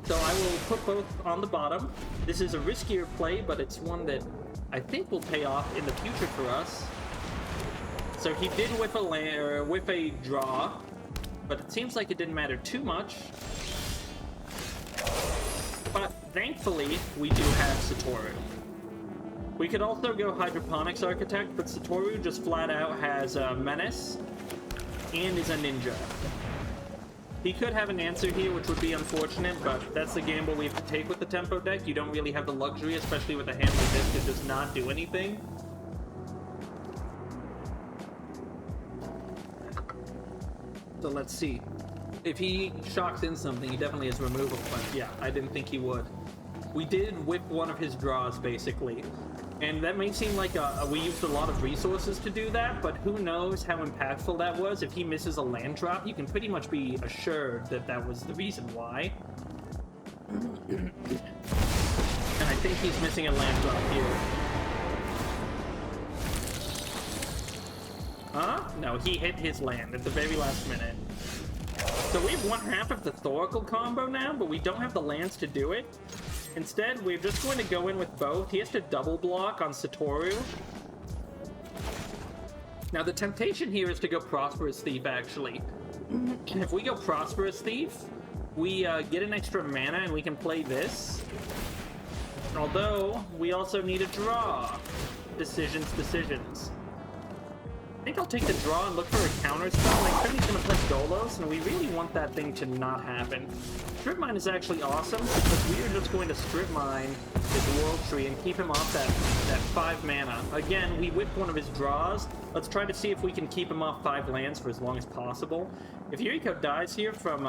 S1: So I will put both on the bottom. This is a riskier play, but it's one that I think will pay off in the future for us. So he did whip a land, or whip a draw, but it seems like it didn't matter too much. But thankfully, we do have Satoru. We could also go Hydroponics Architect, but Satoru just flat out has a Menace and is a ninja. He could have an answer here, which would be unfortunate, but that's the gamble we have to take with the tempo deck. You don't really have the luxury, especially with a hand like this, to just not do anything. So let's see. If he shocks in something, he definitely has removal, but yeah, I didn't think he would. We did whip one of his draws, basically. And that may seem like we used a lot of resources to do that, but who knows how impactful that was. If he misses a land drop, you can pretty much be assured that that was the reason why. And I think he's missing a land drop here. Huh? No, he hit his land at the very last minute. So we have 1/2 of the Thoracle combo now, but we don't have the lands to do it. Instead, we're just going to go in with both. He has to double block on Satoru. Now, the temptation here is to go Prosperous Thief, actually. If we go Prosperous Thief, we get an extra mana and we can play this. Although, we also need a draw. Decisions. I think I'll take the draw and look for a counter spell. Like, he's going to play Golos, and we really want that thing to not happen. Strip Mine is actually awesome, because we are just going to Strip Mine his World Tree and keep him off that 5 mana. Again, we whipped one of his draws. Let's try to see if we can keep him off 5 lands for as long as possible. If Yuriko dies here from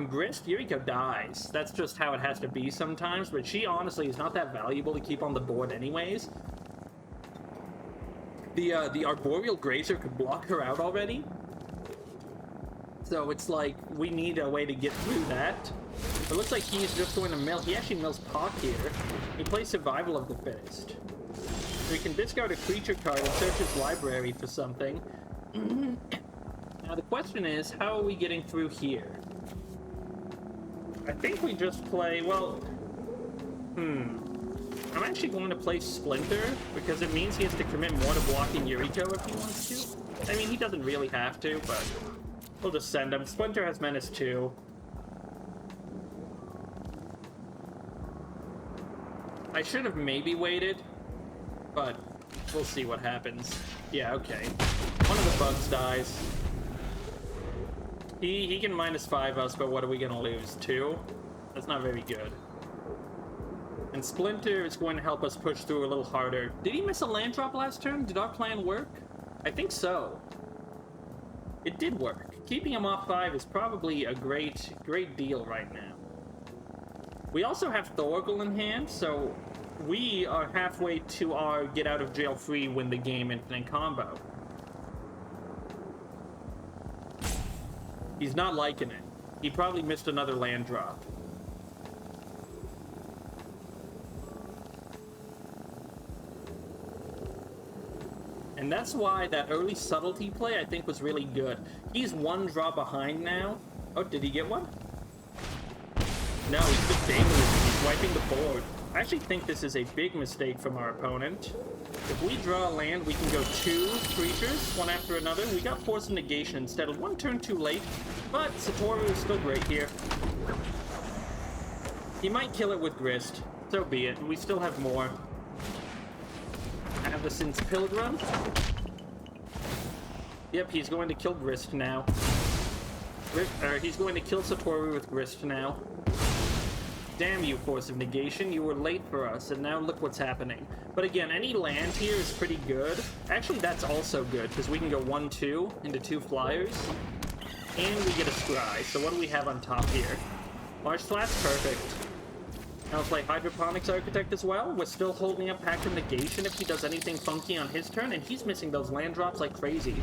S1: Grist, Yuriko dies. That's just how it has to be sometimes, but she honestly is not that valuable to keep on the board anyways. The Arboreal Grazer could block her out already. So it's like, we need a way to get through that. It looks like he's just going to mill. He actually mills Pock here. He plays Survival of the Fittest. We can discard a creature card and search his library for something. Now the question is, how are we getting through here? I think we just play, well... I'm actually going to play Splinter, because it means he has to commit more to blocking Yuriko if he wants to. I mean, he doesn't really have to, but we'll just send him. Splinter has Menace too. I should have maybe waited, but we'll see what happens. Yeah, okay. One of the bugs dies. He can -5 us, but what are we gonna lose? 2? That's not very good. And Splinter is going to help us push through a little harder. Did he miss a land drop last turn? Did our plan work? I think so. It did work. keeping him off 5 is probably a great deal right now. We also have Thorgal in hand, so we are halfway to our get out of jail free, win the game infinite combo. He's not liking it. He probably missed another land drop. And that's why that early subtlety play, I think, was really good. He's 1 draw behind now. Oh, did he get one? No, he's just dangling. He's wiping the board. I actually think this is a big mistake from our opponent. If we draw a land, we can go 2 creatures, one after another. We got Force of Negation instead of 1 turn too late, but Satoru is still great here. He might kill it with Grist. So be it. We still have more. Avacyn's Pilgrim. Yep, he's going to kill Grist now. He's going to kill Satoru with Grist now. Damn you, Force of Negation. You were late for us, and now look what's happening. But again, any land here is pretty good. Actually, that's also good, because we can go 1-2 into 2 flyers. And we get a Scry. So what do we have on top here? Large Slap's perfect. Now let's play Hydroponics Architect as well. We're still holding up Pact of Negation if he does anything funky on his turn, and he's missing those land drops like crazy.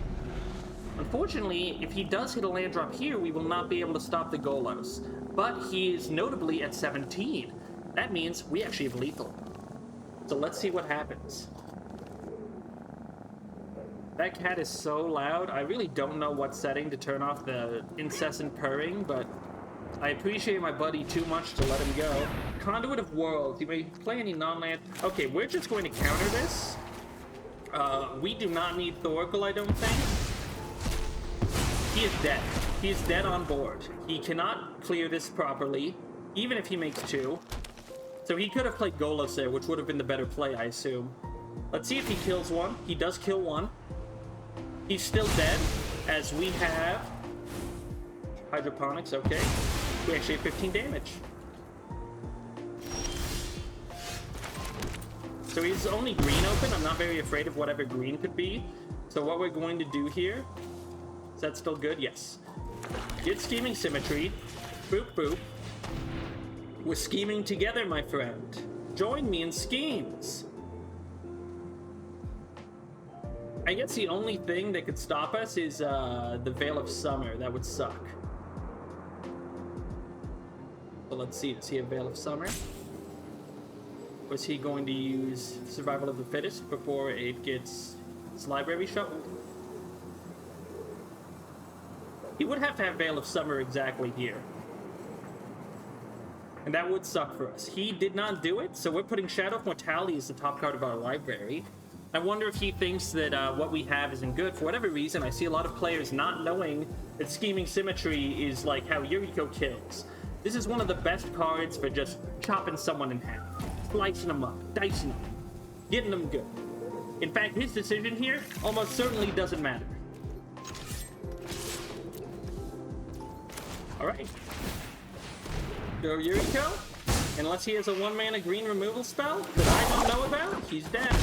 S1: Unfortunately, if he does hit a land drop here, we will not be able to stop the Golos. But he is notably at 17. That means we actually have lethal. So let's see what happens. That cat is so loud. I really don't know what setting to turn off the incessant purring, but I appreciate my buddy too much to let him go. Conduit of Worlds. You may play any non-land. Okay, we're just going to counter this. We do not need Thorgal, I don't think. He is dead. He is dead on board. He cannot clear this properly, even if he makes 2. So he could have played Golos there, which would have been the better play, I assume. Let's see if he kills one. He does kill one. He's still dead, as we have Hydroponics, okay. We actually have 15 damage. So he's only green open. I'm not very afraid of whatever green could be. So what we're going to do here, is that still good? Yes. Get Scheming Symmetry. Boop, boop. We're scheming together, my friend. Join me in schemes. I guess the only thing that could stop us is the Veil of Summer. That would suck. So let's see. Does he have Veil of Summer? Was he going to use Survival of the Fittest before it gets its library shuffled? He would have to have Veil of Summer exactly here. And that would suck for us. He did not do it, so we're putting Shadow of Mortality as the top card of our library. I wonder if he thinks that what we have isn't good. For whatever reason, I see a lot of players not knowing that Scheming Symmetry is like how Yuriko kills. This is one of the best cards for just chopping someone in half, slicing them up, dicing them, getting them good. In fact, his decision here almost certainly doesn't matter. Alright. Go Yuriko. Unless he has a 1-mana green removal spell that I don't know about, he's dead.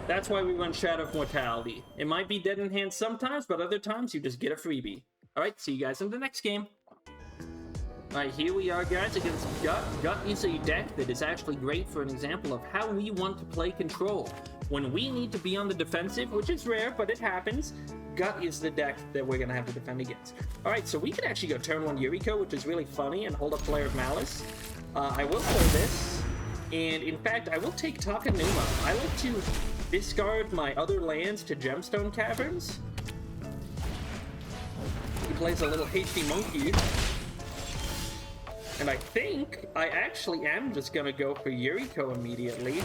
S1: That's why we run Shadow of Mortality. It might be dead in hand sometimes, but other times you just get a freebie. Alright, see you guys in the next game. Alright, here we are, guys, against Gut. Gut is a deck that is actually great for an example of how we want to play Control. When we need to be on the defensive, which is rare, but it happens, Gut is the deck that we're going to have to defend against. Alright, so we can actually go turn 1 Yuriko, which is really funny, and hold up Flare of Malice. I will play this, and in fact, I will take Takanuma. I like to discard my other lands to Gemstone Caverns. He plays a little hasty monkey. And I think I actually am just going to go for Yuriko immediately.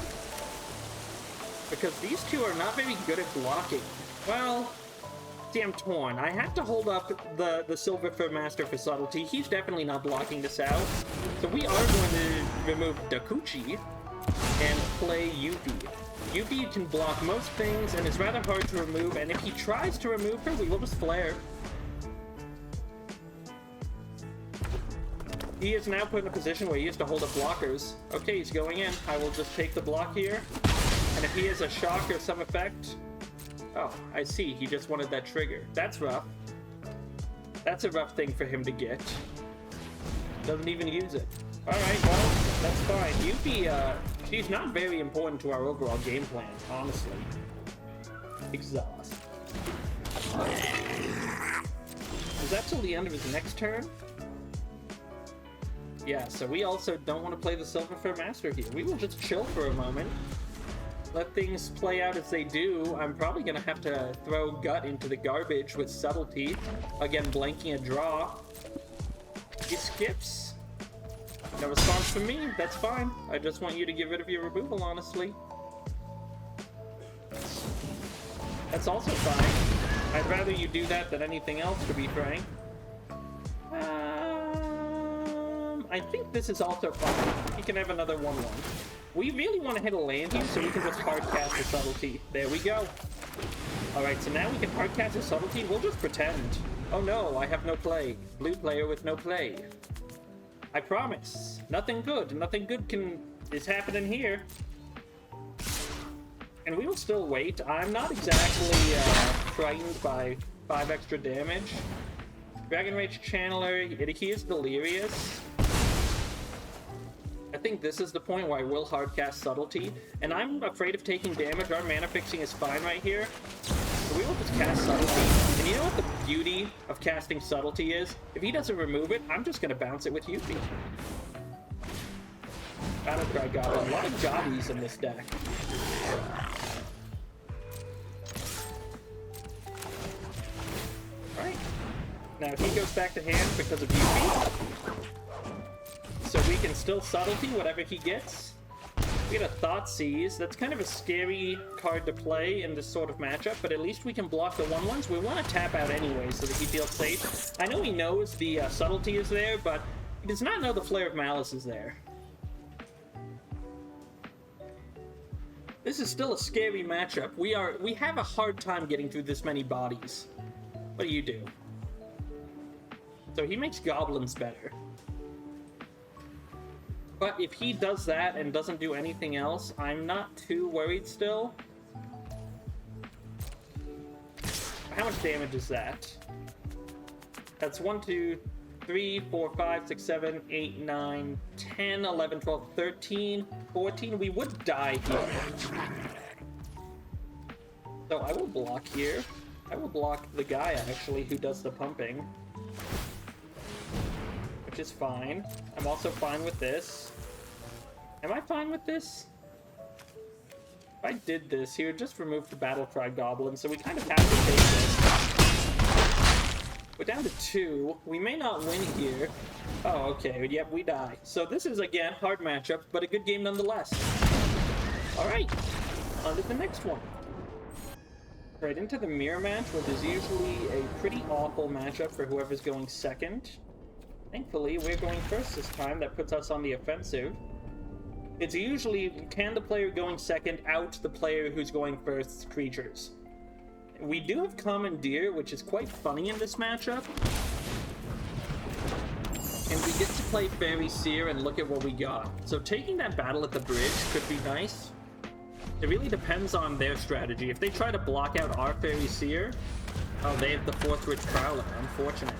S1: Because these two are not very good at blocking. Well, see, I'm torn. I have to hold up the Silver Fur Master for Subtlety. He's definitely not blocking this out. So we are going to remove A-Dokuchi and play Yuffie. Yuffie can block most things and is rather hard to remove, and if he tries to remove her, we will just flare. He is now put in a position where he has to hold up blockers. Okay, he's going in. I will just take the block here. And if he has a shock or some effect, Oh, I see. He just wanted that trigger. That's rough. That's a rough thing for him to get. Doesn't even use it. Alright, well, that's fine. Yuffie, she's not very important to our overall game plan, honestly. Exhaust. Is that till the end of his next turn? Yeah, so we also don't want to play the Silver Fur Master here. We will just chill for a moment. Let things play out as they do. I'm probably going to have to throw Gut into the garbage with Subtlety. Again, blanking a draw. He skips. No response from me. That's fine. I just want you to get rid of your removal, honestly. That's also fine. I'd rather you do that than anything else, to be frank. I think this is also fine. He can have another 1/1. We really want to hit a land here, so we can just hard cast the Subtlety. There we go. Alright, so now we can hard cast the Subtlety. We'll just pretend. Oh no, I have no play. Blue player with no play. I promise. Nothing good is happening here. And we will still wait. I'm not exactly frightened by 5 extra damage. Dragon Rage Channeler, he is delirious. I think this is the point where I will hardcast Subtlety, and I'm afraid of taking damage. Our mana fixing is fine right here, so we will just cast Subtlety. And you know what the beauty of casting Subtlety is? If he doesn't remove it, I'm just going to bounce it with Yuffie. Battlecry Goblin. A lot of Gobbies in this deck. Alright. Now if he goes back to hand because of Yuffie, so we can still Subtlety whatever he gets. We get a Thoughtseize. That's kind of a scary card to play in this sort of matchup, but at least we can block the 1/1s. We want to tap out anyway so that he feels safe. I know he knows the Subtlety is there, but he does not know the Flare of Malice is there. This is still a scary matchup. We have a hard time getting through this many bodies. What do you do? So he makes Goblins better. But if he does that and doesn't do anything else, I'm not too worried still. How much damage is that? That's 1, 2, 3, 4, 5, 6, 7, 8, 9, 10, 11, 12, 13, 14. We would die here. So I will block here. I will block the guy, actually, who does the pumping. Which is fine. I'm also fine with this. Am I fine with this? If I did this, he would just remove the Battlecry Goblin, so we kind of have to take this. We're down to 2. We may not win here. Oh, okay. Yep, we die. So this is, again, hard matchup, but a good game nonetheless. Alright, on to the next one. Right into the mirror match, which is usually a pretty awful matchup for whoever's going second. Thankfully, we're going first this time. That puts us on the offensive. It's usually, can the player going second out the player who's going first's creatures. We do have Commandeer, which is quite funny in this matchup. And we get to play Faerie Seer and look at what we got. So taking that battle at the bridge could be nice. It really depends on their strategy. If they try to block out our Faerie Seer, oh, they have the 4th Ridge Prowler. Unfortunate.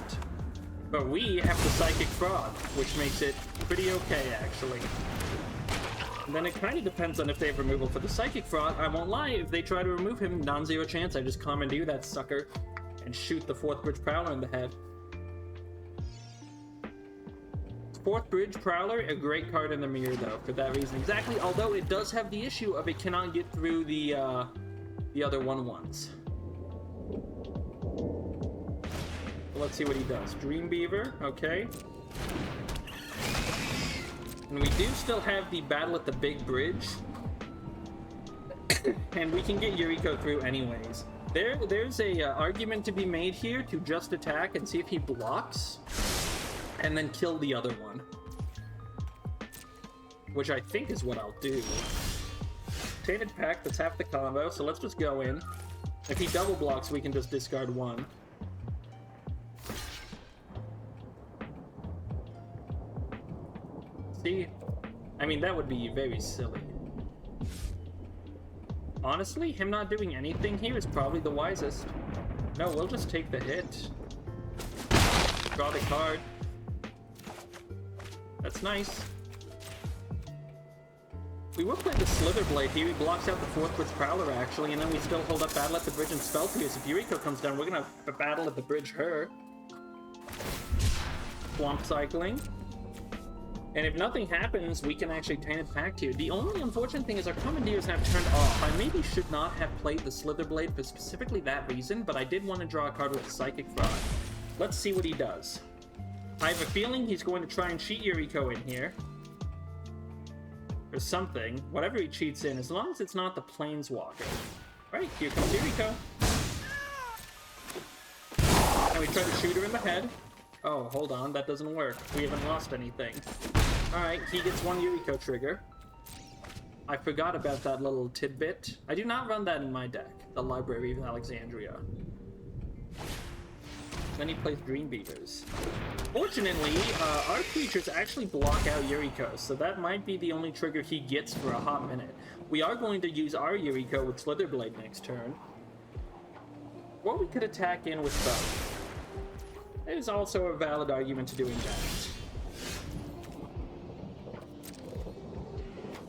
S1: But we have the Psychic Frog, which makes it pretty okay, actually. And then it kind of depends on if they have removal for the Psychic Frog. I won't lie, if they try to remove him, non-zero chance, I just Commandeer that sucker and shoot the 4th Bridge Prowler in the head. 4th Bridge Prowler, a great card in the mirror, though, for that reason exactly, although it does have the issue of it cannot get through the other 1/1s. Let's see what he does. Dream Beaver, okay. And we do still have the battle at the big bridge. And we can get Yuriko through anyways. There's a argument to be made here to just attack and see if he blocks. And then kill the other one. Which I think is what I'll do. Tainted Pact, that's half the combo, so let's just go in. If he double blocks, we can just discard 1. See? I mean, that would be very silly. Honestly, him not doing anything here is probably the wisest. No, we'll just take the hit. Draw the card. That's nice. We will play the Slitherblade here. He blocks out the 4th with Prowler, actually, and then we still hold up Battle at the Bridge and Spell Pierce. If Yuriko comes down, we're gonna Battle at the Bridge her. Swamp Cycling. And if nothing happens, we can actually Tainted Pact here. The only unfortunate thing is our Commandeers have turned off. I maybe should not have played the Slitherblade for specifically that reason, but I did want to draw a card with the Psychic Fraud. Let's see what he does. I have a feeling he's going to try and cheat Yuriko in here. Or something. Whatever he cheats in, as long as it's not the Planeswalker. Right, here comes Yuriko. And we try to shoot her in the head. Oh, hold on, that doesn't work. We haven't lost anything. Alright, he gets 1 Yuriko trigger. I forgot about that little tidbit. I do not run that in my deck, the Library of Alexandria. Then he plays Dream Beavers. Fortunately, our creatures actually block out Yuriko, so that might be the only trigger he gets for a hot minute. We are going to use our Yuriko with Slitherblade next turn. Or we could attack in with both. There's also a valid argument to doing that.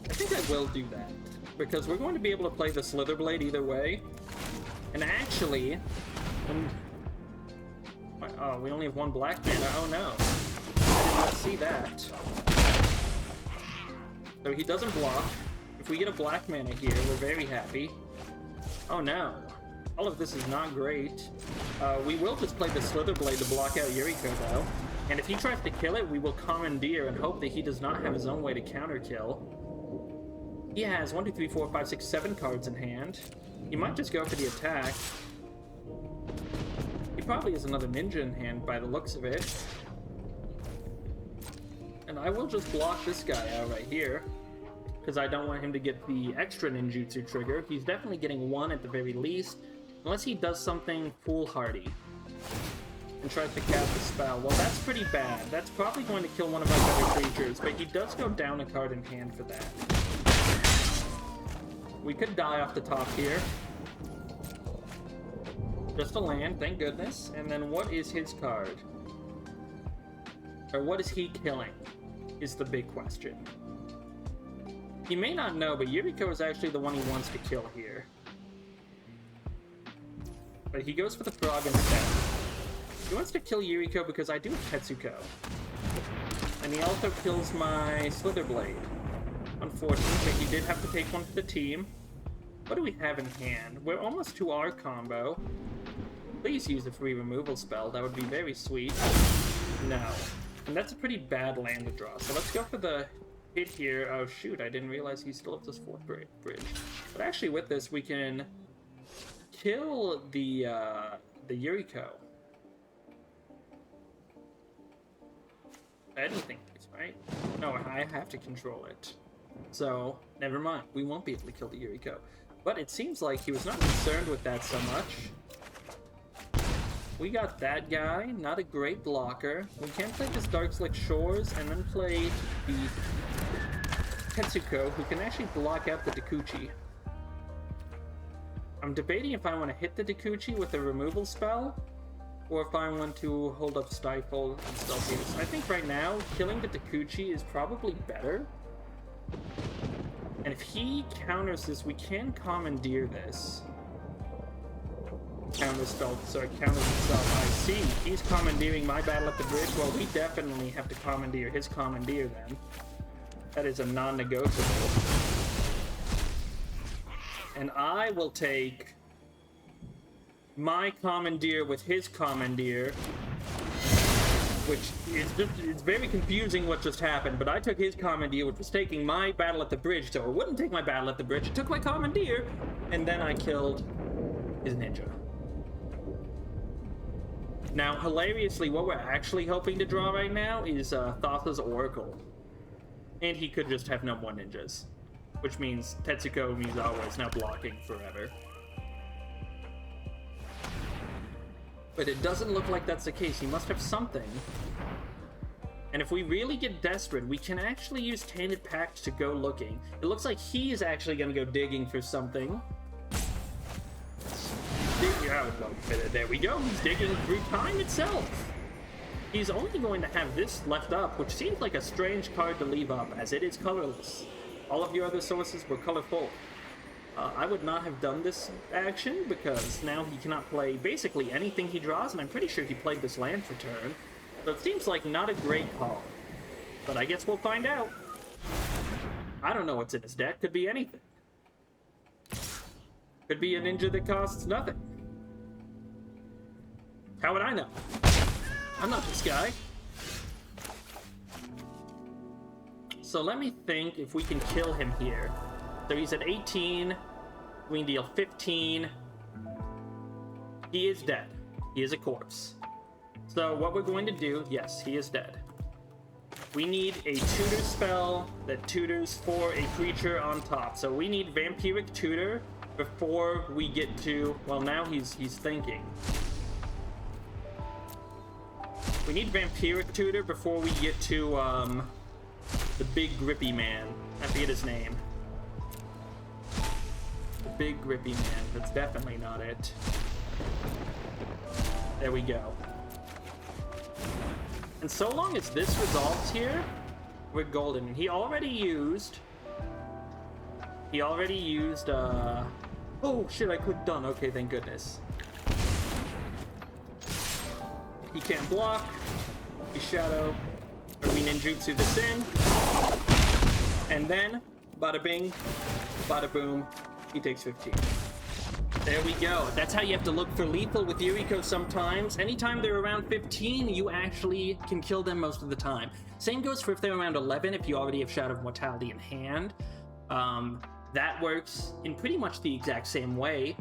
S1: I think I will do that, because we're going to be able to play the Slitherblade either way. And actually... Oh, we only have 1 black mana. Oh no. I did not see that. So he doesn't block. If we get a black mana here, we're very happy. Oh no. All of this is not great. We will just play the Slitherblade to block out Yuriko though. And if he tries to kill it, we will Commandeer and hope that he does not have his own way to counter kill. He has 1, 2, 3, 4, 5, 6, 7 cards in hand. He might just go for the attack. He probably has another ninja in hand by the looks of it. And I will just block this guy out right here, because I don't want him to get the extra ninjutsu trigger. He's definitely getting 1 at the very least, unless he does something foolhardy and tries to cast a spell. Well, that's pretty bad. That's probably going to kill one of our better creatures, but he does go down a card in hand for that. We could die off the top here. Just a land, thank goodness. And then what is his card? Or what is he killing? Is the big question. He may not know, but Yuriko is actually the one he wants to kill here. But he goes for the frog instead. He wants to kill Yuriko because I do have Tetsuko. And he also kills my Slitherblade. Unfortunately, he did have to take 1 for the team. What do we have in hand? We're almost to our combo. Please use the free removal spell. That would be very sweet. No. And that's a pretty bad land to draw. So let's go for the hit here. Oh shoot, I didn't realize he still has this 4th bridge. But actually with this, we can kill the Yuriko. Anything, right? No, I have to control it. So, never mind. We won't be able to kill the Yuriko. But it seems like he was not concerned with that so much. We got that guy, not a great blocker. We can play this Darkslick Shores and then play the Tetsuko, who can actually block out the A-Dokuchi. I'm debating if I want to hit the A-Dokuchi with a removal spell, or if I want to hold up Stifle and Stealth Pierce. I think right now, killing the A-Dokuchi is probably better. And if he counters this, we can Commandeer this. Counterspell, so it counters itself. I see. He's commandeering my battle at the bridge. Well, we definitely have to commandeer his commandeer then. That is a non-negotiable. And I will take my commandeer with his commandeer, which is just, it's very confusing what just happened, but I took his commandeer, which was taking my battle at the bridge, so it wouldn't take my battle at the bridge. It took my commandeer, and then I killed his ninja. Now, hilariously, what we're actually hoping to draw right now is Thotha's Oracle. And he could just have no more ninjas. Which means Tetsuko Mizawa is now blocking forever. But it doesn't look like that's the case. He must have something. And if we really get desperate, we can actually use Tainted Pact to go looking. It looks like he is actually going to go digging for something. There we go. He's digging through time itself. He's only going to have this left up, which seems like a strange card to leave up, as it is colorless. All of your other sources were colorful. I would not have done this action, because now he cannot play basically anything he draws, and I'm pretty sure he played this land for turn. So it seems like not a great call. But I guess we'll find out. I don't know what's in his deck. Could be anything. Could be a ninja that costs nothing. How would I know? I'm not this guy. So let me think if we can kill him here. So he's at 18. We can deal 15. He is dead. He is a corpse. So what we're going to do, yes, he is dead. We need a tutor spell that tutors for a creature on top. So we need Vampiric Tutor before we get to... Well, now he's thinking. We need Vampiric Tutor before we get to the big grippy man. I forget his name. The big grippy man. That's definitely not it. There we go. And so long as this resolves here, we're golden. And he already used... Oh, shit, I clicked done. Okay, thank goodness. He can't block. We shadow. Or we ninjutsu this in. And then, bada bing, bada boom, he takes 15. There we go. That's how you have to look for lethal with Yuriko sometimes. Anytime they're around 15, you actually can kill them most of the time. Same goes for if they're around 11, if you already have Shadow of Mortality in hand. That works in pretty much the exact same way,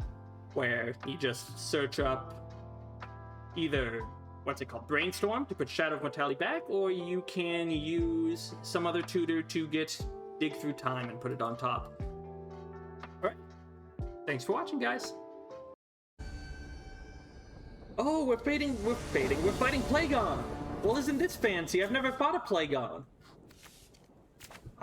S1: where you just search up either, what's it called, Brainstorm to put Shadow of Mortality back, or you can use some other tutor to dig through time and put it on top. Alright. Thanks for watching, guys. Oh, we're fighting Plagon! Well, isn't this fancy? I've never fought a Plagon.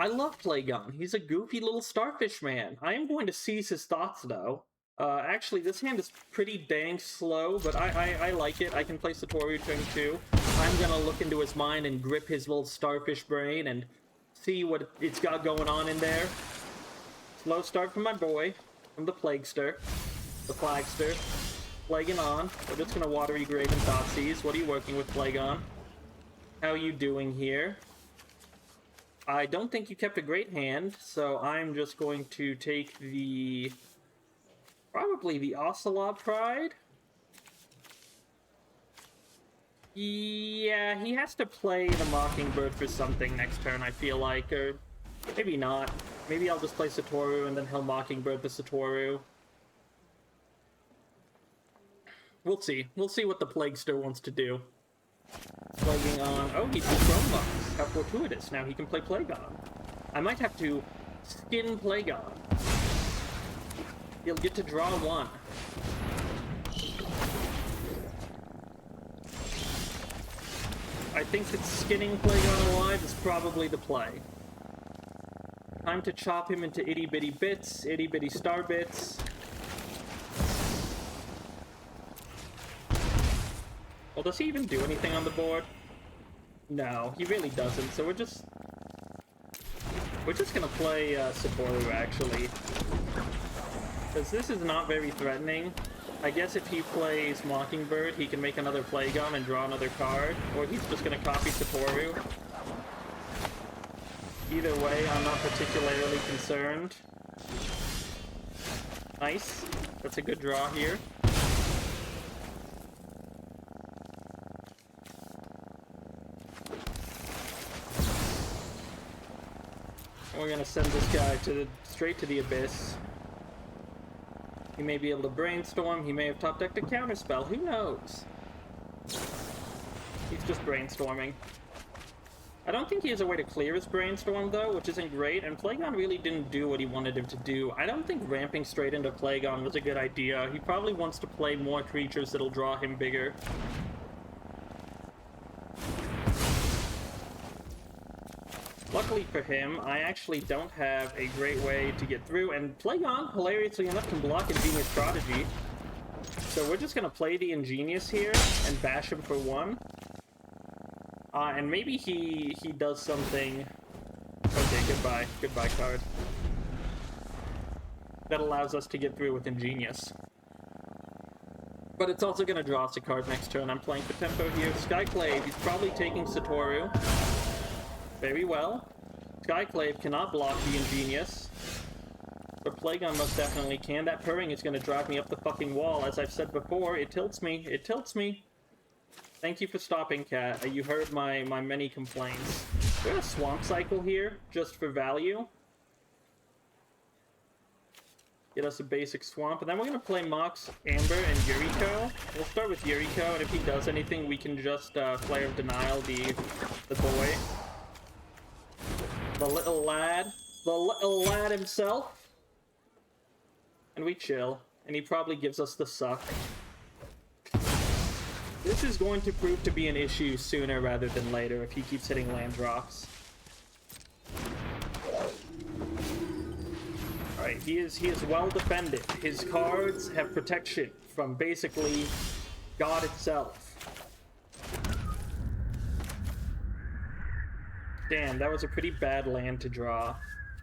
S1: I love Plagon. He's a goofy little starfish man. I am going to seize his thoughts, though. Actually, this hand is pretty dang slow, but I like it. I can play Satoru turn 2. I'm gonna look into his mind and grip his little starfish brain and see what it's got going on in there. Slow start from my boy, from the Plaguester. The Flagster. Plagon on. We're just gonna Watery Grave and Thoughtseize. What are you working with, Plagon? How are you doing here? I don't think you kept a great hand, so I'm just going to take the... probably the Ocelot Pride? Yeah, he has to play the Mockingbird for something next turn, I feel like, or maybe not. Maybe I'll just play Satoru and then he'll Mockingbird the Satoru. We'll see. We'll see what the Plaguester wants to do. Plaguing on... Oh, he drew Chrome Mox. How fortuitous. Now he can play Plagon. I might have to skin Plagon. He'll get to draw one. I think that skinning Plagon alive is probably the play. Time to chop him into itty-bitty bits, itty-bitty star bits. Well, does he even do anything on the board? No, he really doesn't, so we're just gonna play Satoru, actually. Because this is not very threatening. I guess if he plays Mockingbird, he can make another Plagon and draw another card, or he's just gonna copy Satoru. Either way, I'm not particularly concerned. Nice. That's a good draw here. We're gonna send this guy straight to the Abyss. He may be able to Brainstorm, he may have top decked a Counterspell, who knows? He's just Brainstorming. I don't think he has a way to clear his Brainstorm, though, which isn't great, and Plagon really didn't do what he wanted him to do. I don't think ramping straight into Plagon was a good idea. He probably wants to play more creatures that'll draw him bigger. Luckily for him, I actually don't have a great way to get through, and Plagon, hilariously enough, can block Ingenious Prodigy. So we're just gonna play the Ingenious here and bash him for 1. And maybe he does something. Okay, goodbye. Goodbye card. That allows us to get through with Ingenious. But it's also gonna draw us a card next turn. I'm playing for tempo here. Skyclave, he's probably taking Satoru. Very well. Skyclave cannot block the Ingenious. But Plagon most definitely can. That purring is gonna drive me up the fucking wall. As I've said before, it tilts me. It tilts me. Thank you for stopping, Cat. You heard my many complaints. We're gonna Swamp Cycle here, just for value. Get us a basic Swamp, and then we're gonna play Mox, Amber, and Yuriko. We'll start with Yuriko, and if he does anything, we can just Flare of Denial the boy. The little lad himself. And we chill, and he probably gives us the suck. This is going to prove to be an issue sooner rather than later if he keeps hitting land drops. Alright, he is well defended. His cards have protection from basically God itself. Damn, that was a pretty bad land to draw.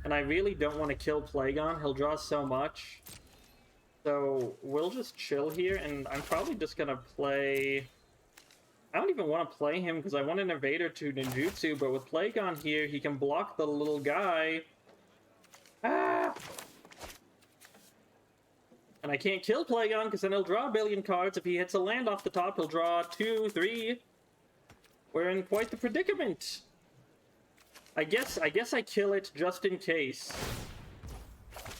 S1: And I really don't want to kill Plagon. He'll draw so much. So we'll just chill here, and I'm probably just gonna play... I don't even want to play him because I want an Invader to ninjutsu, but with Plagon here, he can block the little guy. Ah! And I can't kill Plagon because then he'll draw a billion cards. If he hits a land off the top, he'll draw 2, 3. We're in quite the predicament. I guess I kill it just in case.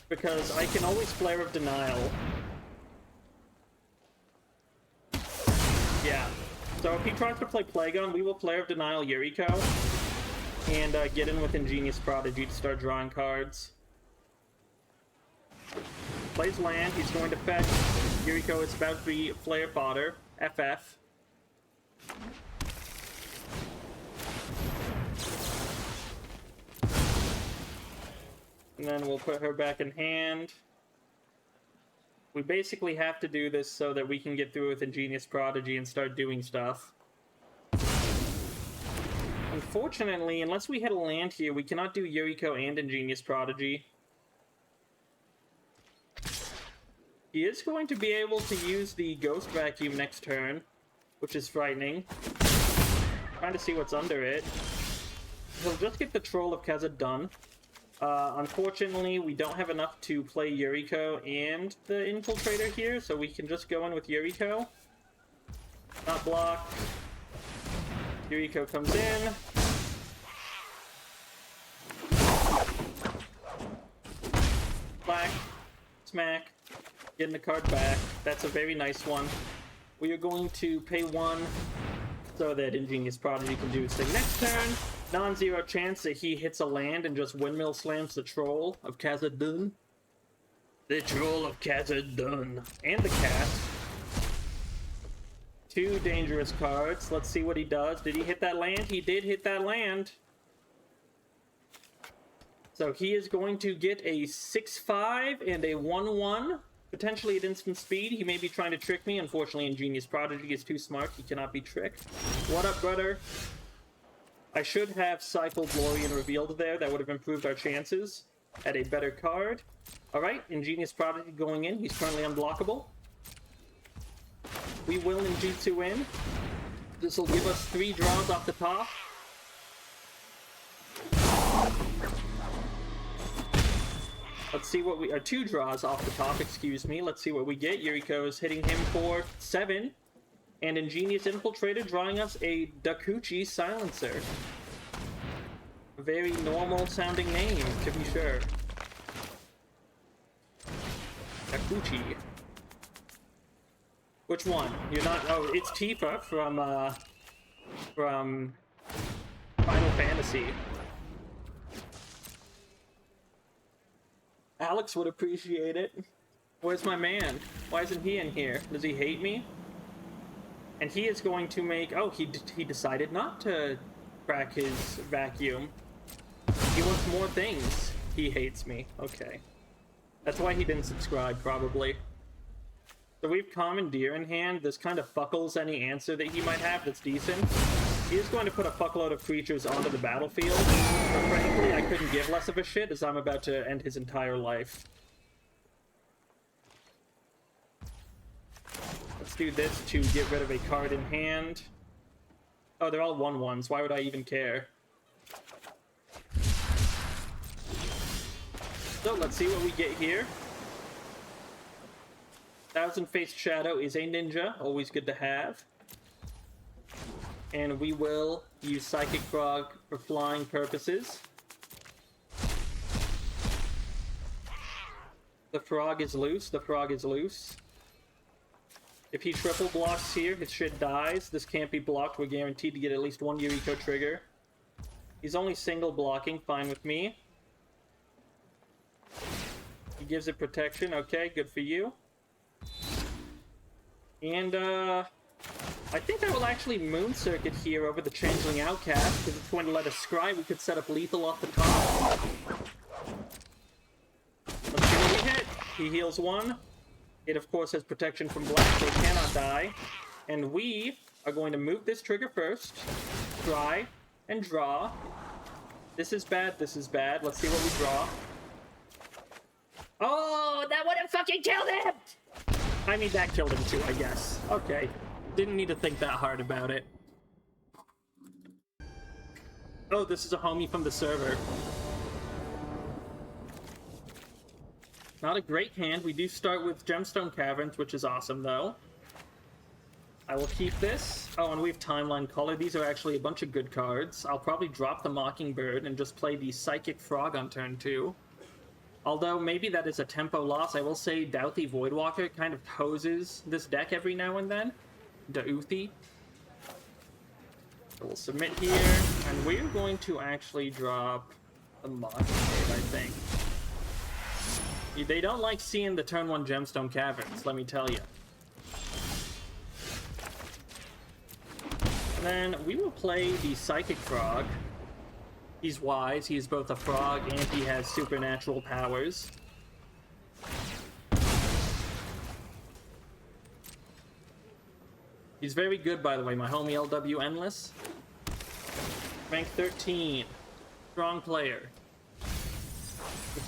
S1: Because I can always Flare of Denial. Yeah. So if he tries to play Plagon, we will Flare of Denial Yuriko. And get in with Ingenious Prodigy to start drawing cards. Plays land, he's going to fetch. Yuriko is about to be Flare Fodder. FF. And then we'll put her back in hand. We basically have to do this so that we can get through with Ingenious Prodigy and start doing stuff. Unfortunately, unless we hit a land here, we cannot do Yuriko and Ingenious Prodigy. He is going to be able to use the Ghost Vacuum next turn, which is frightening. Trying to see what's under it. He'll just get the Troll of Khazad done. Unfortunately, we don't have enough to play Yuriko and the Infiltrator here, so we can just go in with Yuriko. Not blocked. Yuriko comes in. Black. Smack. Getting the card back. That's a very nice one. We are going to pay 1 so that Ingenious Prodigy can do his thing next turn. Non-zero chance that he hits a land and just windmill slams the Troll of Khazad-dûn. The Troll of Khazad-dûn. And the cat. 2 dangerous cards. Let's see what he does. Did he hit that land? He did hit that land. So he is going to get a 6/5 and a 1/1. Potentially at instant speed. He may be trying to trick me. Unfortunately, Ingenious Prodigy is too smart. He cannot be tricked. What up, brother? I should have cycled Lorien revealed there. That would have improved our chances at a better card. Alright, Ingenious Prodigy going in. He's currently unblockable. We will ninjutsu in. This will give us 3 draws off the top. Let's see what we... 2 draws off the top, excuse me. Let's see what we get. Yuriko is hitting him for 7. And Ingenious Infiltrator drawing us a A-Dokuchi Silencer. A very normal sounding name, to be sure. A-Dokuchi. Which one? You're not... Oh, it's Tifa from Final Fantasy. Alex would appreciate it. Where's my man? Why isn't he in here? Does he hate me? And he is going to make... Oh, he decided not to crack his vacuum. He wants more things. He hates me. Okay. That's why he didn't subscribe, probably. So we have Commandeer in hand. This kind of buckles any answer that he might have that's decent. He is going to put a fuckload of creatures onto the battlefield. But frankly, I couldn't give less of a shit as I'm about to end his entire life. Let's do this to get rid of a card in hand. Oh, they're all 1/1s. Why would I even care? So let's see what we get here. Thousand-Faced Shadow is a ninja, always good to have. And we will use Psychic Frog for flying purposes. The frog is loose, the frog is loose. If he triple blocks here, his shit dies. This can't be blocked, we're guaranteed to get at least one Yuriko trigger. He's only single blocking, fine with me. He gives it protection, okay, good for you. And, I think I will actually Moon Circuit here over the Changeling Outcast, because it's going to let us scry. We could set up lethal off the top. Let's see what we hit. He heals 1. It, of course, has protection from black, so it cannot die. And we are going to move this trigger first. Try and draw. This is bad, this is bad. Let's see what we draw. Oh, that would have fucking killed him! I mean, that killed him too, I guess. Okay. Didn't need to think that hard about it. Oh, this is a homie from the server. Not a great hand. We do start with Gemstone Caverns, which is awesome, though. I will keep this. Oh, and we have Timeline Color. These are actually a bunch of good cards. I'll probably drop the Mockingbird and just play the Psychic Frog on turn 2. Although, maybe that is a tempo loss. I will say Dauthi Voidwalker kind of hoses this deck every now and then. Dauthi. So we'll submit here, and we're going to actually drop the Mockingbird, I think. They don't like seeing the turn 1 Gemstone Caverns, let me tell you. And then we will play the Psychic Frog. He's wise, he is both a frog and he has supernatural powers. He's very good, by the way, my homie LW Endless. Rank 13. Strong player.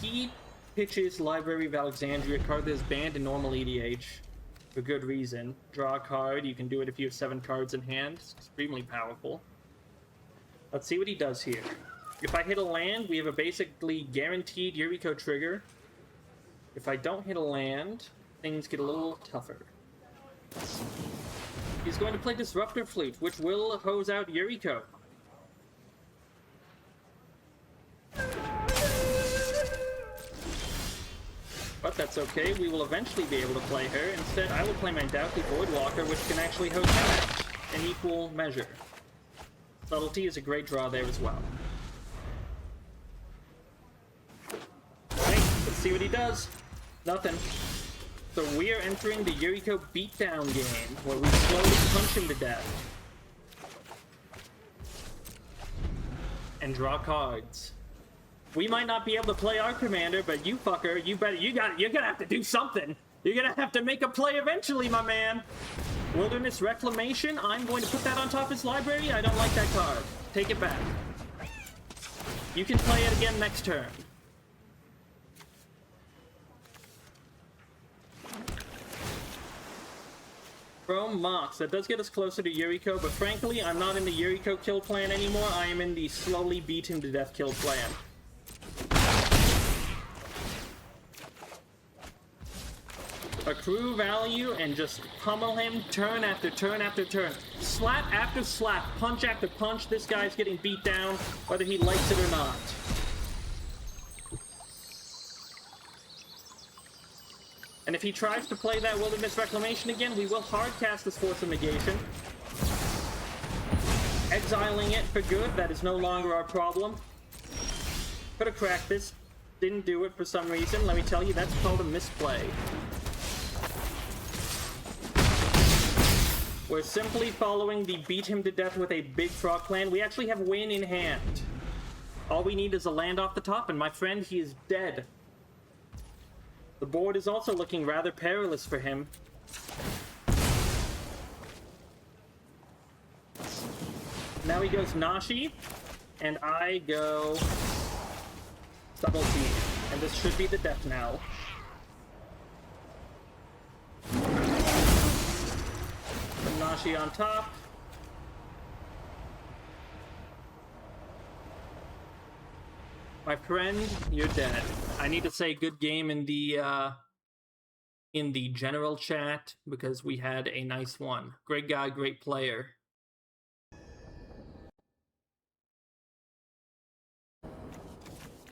S1: He pitches Library of Alexandria, card that is banned in normal EDH. For good reason. Draw a card, you can do it if you have 7 cards in hand. It's extremely powerful. Let's see what he does here. If I hit a land, we have a basically guaranteed Yuriko trigger. If I don't hit a land, things get a little tougher. He's going to play Disruptor Flute, which will hose out Yuriko. But that's okay, we will eventually be able to play her. Instead, I will play my Dauthi Voidwalker, which can actually hose him out in equal measure. Subtlety is a great draw there as well. Alright, let's see what he does. Nothing. So we are entering the Yuriko beatdown game, where we slowly punch him to death. And draw cards. We might not be able to play our commander, but you fucker, you're gonna have to do something. You're gonna have to make a play eventually, my man. Wilderness Reclamation, I'm going to put that on top of his library. I don't like that card. Take it back. You can play it again next turn. Chrome Mox, that does get us closer to Yuriko, but frankly, I'm not in the Yuriko kill plan anymore. I am in the slowly beat him to death kill plan. Accrue value and just pummel him turn after turn after turn. Slap after slap, punch after punch. This guy's getting beat down, whether he likes it or not. And if he tries to play that Wilderness Reclamation again, we will hardcast this Force of Negation. Exiling it for good, that is no longer our problem. Could have cracked this, didn't do it for some reason. Let me tell you, that's called a misplay. We're simply following the beat him to death with a big frog plan. We actually have win in hand. All we need is a land off the top, and my friend, he is dead. The board is also looking rather perilous for him. Now he goes Nashi, and I go Subtlety, and this should be the death knell. Put Nashi on top. My friend, you're dead. I need to say good game in the general chat because we had a nice one. Great guy, great player.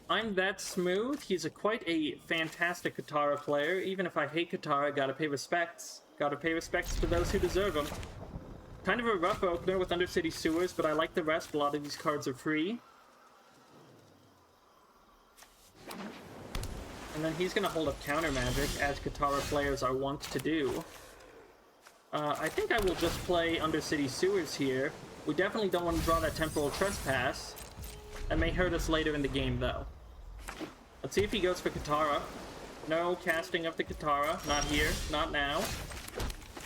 S1: I'm that smooth. He's quite a fantastic Katara player. Even if I hate Katara, gotta pay respects. Gotta pay respects to those who deserve them. Kind of a rough opener with Undercity Sewers, but I like the rest. A lot of these cards are free. And then he's gonna hold up counter magic, as Katara players are wont to do. I think I will just play Undercity Sewers here. We definitely don't want to draw that Temporal Trespass. That may hurt us later in the game, though. Let's see if he goes for Katara. No casting of the Katara. Not here. Not now.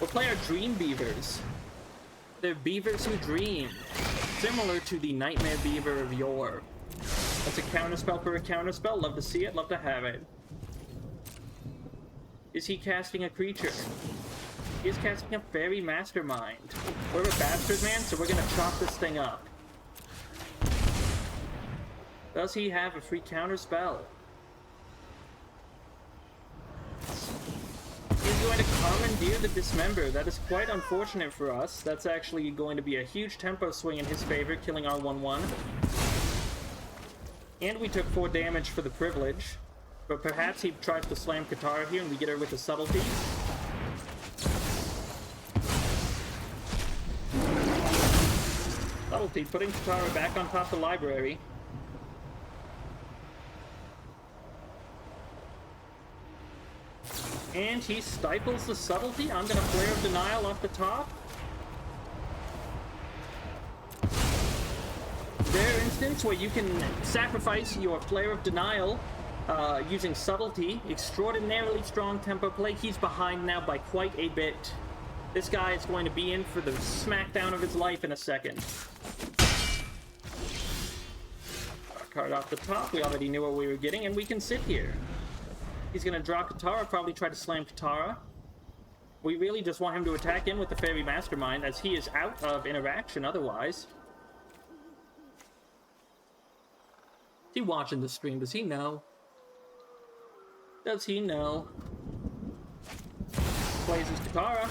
S1: We'll play our Dream Beavers. They're beavers who dream. Similar to the Nightmare Beaver of yore. That's a counterspell for a counterspell. Love to see it. Love to have it. Is he casting a creature? He is casting a Faerie Mastermind. We're a bastard man, so we're gonna chop this thing up. Does he have a free counterspell? He's going to Commandeer the Dismember. That is quite unfortunate for us. That's actually going to be a huge tempo swing in his favor, killing our 1/1. And we took 4 damage for the privilege. But perhaps he tries to slam Katara here and we get her with a subtlety. Subtlety, putting Katara back on top of the library. And he stifles the subtlety. I'm gonna Flare of Denial off the top. Rare instance where you can sacrifice your Flare of Denial using subtlety. Extraordinarily strong tempo play. He's behind now by quite a bit. This guy is going to be in for the smackdown of his life in a second. Our card off the top. We already knew what we were getting, and we can sit here. He's going to draw Katara, probably try to slam Katara. We really just want him to attack in with the Faerie Mastermind, as he is out of interaction otherwise. Is he watching the stream? Does he know? Does he know? Plays his Katara.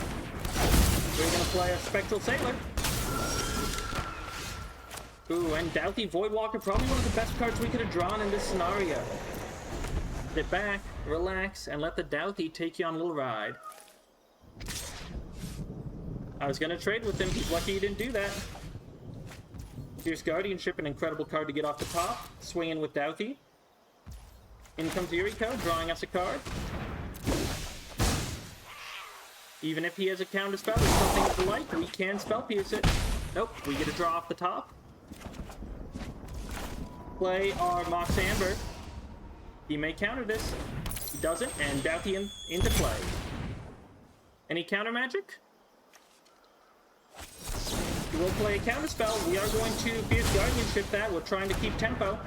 S1: We're going to play a Spectral Sailor. Ooh, and Dauthi Voidwalker, probably one of the best cards we could have drawn in this scenario. Sit back, relax, and let the Dauthi take you on a little ride. I was going to trade with him. He's lucky he didn't do that. Fierce Guardianship, an incredible card to get off the top. Swing in with Dauthi. In comes Yuriko, drawing us a card. Even if he has a counterspell or something of the like, we can Spell Pierce it. Nope, we get a draw off the top. Play our Mox Amber. He may counter this. He doesn't, and Dauthi into play. Any counter magic? He will play a counterspell. We are going to Fierce Guardianship that. We're trying to keep tempo.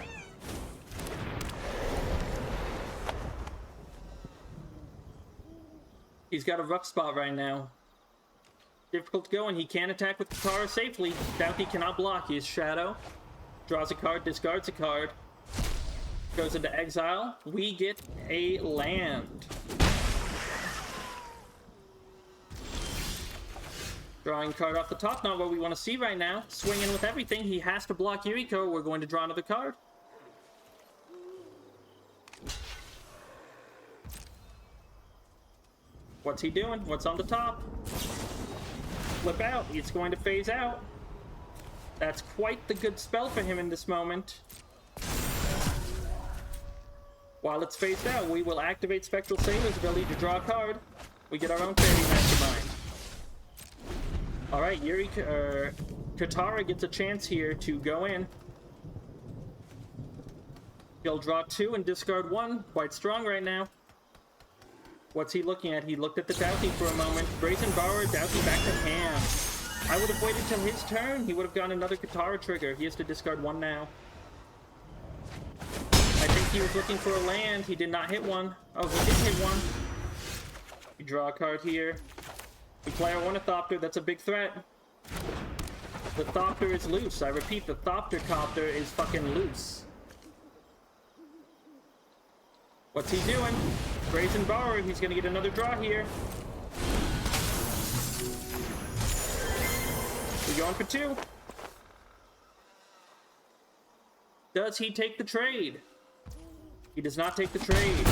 S1: He's got a rough spot right now. Difficult to go, and he can attack with Katara safely. Dauthi cannot block. He is Shadow. Draws a card, discards a card. Goes into exile. We get a land. Drawing card off the top, not what we want to see right now. Swinging with everything. He has to block Yuriko. We're going to draw another card. What's he doing? What's on the top? Flip out. It's going to phase out. That's quite the good spell for him in this moment. While it's phased out, we will activate Spectral Sailor's ability to draw a card. We get our own Faerie Mastermind. Alright, Katara gets a chance here to go in. He'll draw 2 and discard 1. Quite strong right now. What's he looking at? He looked at the Dauthi for a moment. Brazen Borrower, Dauthi back to hand. I would have waited till his turn. He would have gotten another Katara trigger. He has to discard one now. I think he was looking for a land. He did not hit one. Oh, he did hit one. We draw a card here. We play our Ornithopter. That's a big threat. The Thopter is loose. I repeat, the Thopter Copter is fucking loose. What's he doing? Brazen Borrower. He's gonna get another draw here. We're going for 2. Does he take the trade? He does not take the trade.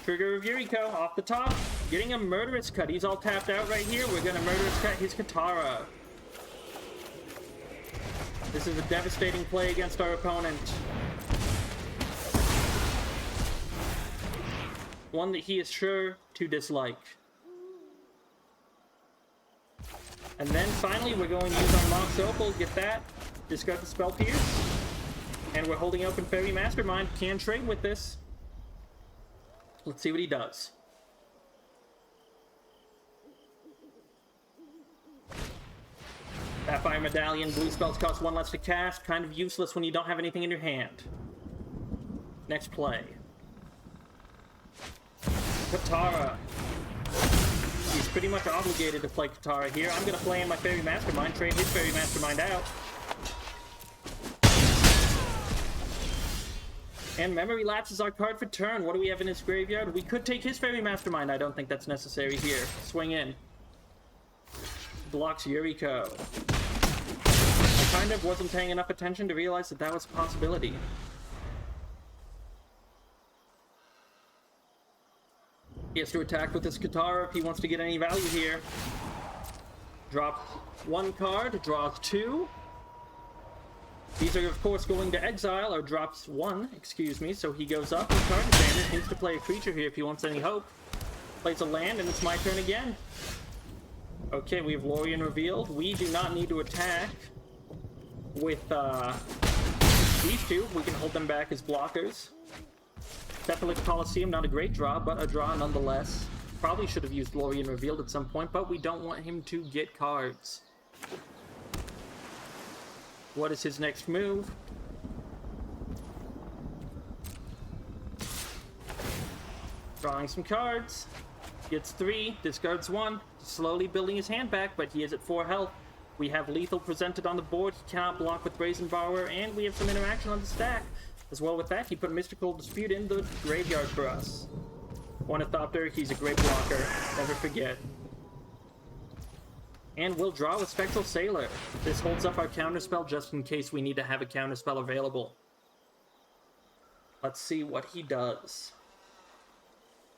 S1: Trigger of Yuriko off the top. Getting a Murderous Cut. He's all tapped out right here. We're gonna Murderous Cut his Katara. This is a devastating play against our opponent. One that he is sure to dislike. And then finally, we're going to use our Mox Opal, get that, discard the Spell Pierce, and we're holding open Faerie Mastermind. Can trade with this. Let's see what he does. Sapphire Medallion, blue spells cost 1 less to cast, kind of useless when you don't have anything in your hand. Next play. Katara. He's pretty much obligated to play Katara here. I'm going to play in my Faerie Mastermind, trade his Faerie Mastermind out. And Memory Lapse is our card for turn. What do we have in his graveyard? We could take his Faerie Mastermind. I don't think that's necessary here. Swing in. Blocks Yuriko. I kind of wasn't paying enough attention to realize that that was a possibility. He has to attack with his Katara if he wants to get any value here. Drops 1 card, draws 2. These are, of course, going to exile, or drops 1, excuse me, so he goes up with card advantage. Needs to play a creature here if he wants any hope. Plays a land, and it's my turn again. Okay, we have Lorien revealed. We do not need to attack with these two. We can hold them back as blockers. Cephalid Coliseum, not a great draw, but a draw nonetheless. Probably should have used Lorien revealed at some point, but we don't want him to get cards. What is his next move? Drawing some cards. Gets 3, discards 1. Slowly building his hand back, but he is at 4 health. We have lethal presented on the board. He cannot block with Brazen Borrower, and we have some interaction on the stack. As well with that, he put Mystical Dispute in the graveyard for us. Ornithopter, he's a great blocker. Never forget. And we'll draw with Spectral Sailor. This holds up our counterspell just in case we need to have a counterspell available. Let's see what he does.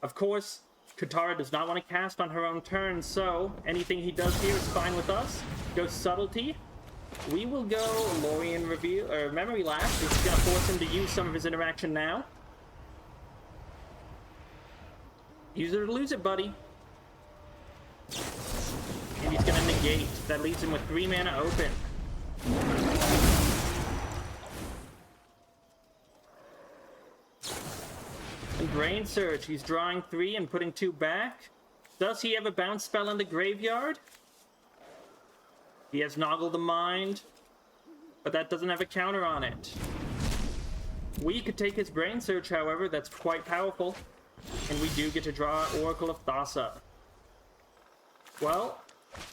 S1: Of course, Katara does not want to cast on her own turn, so anything he does here is fine with us. Goes Subtlety. We will go Lorien Reveal, or Memory Lapse. It's going to force him to use some of his interaction now. Use it or lose it, buddy. And he's going to negate. That leaves him with 3 mana open. And Brain Surge. He's drawing 3 and putting 2 back. Does he have a bounce spell in the graveyard? He has Noggle the Mind, but that doesn't have a counter on it. We could take his Brain Surge, however. That's quite powerful. And we do get to draw Oracle of Thassa. Well,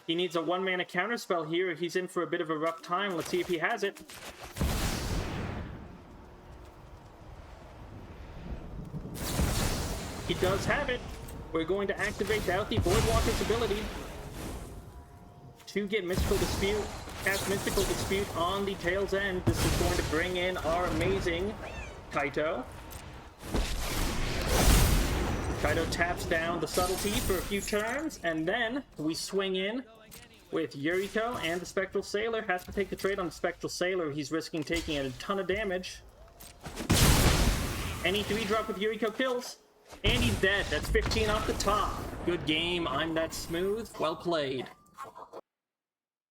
S1: he needs a 1-mana counterspell here. He's in for a bit of a rough time. Let's see if he has it. He does have it. We're going to activate Dauthi Voidwalker's ability to get Mystical Dispute, cast Mystical Dispute on the tail's end. This is going to bring in our amazing Kaito. Kaito taps down the Subtlety for a few turns, and then we swing in with Yuriko, and the Spectral Sailor has to take the trade on the Spectral Sailor. He's risking taking a ton of damage. Any 3-drop with Yuriko kills, and he's dead. That's 15 off the top. Good game. I'm that smooth. Well played.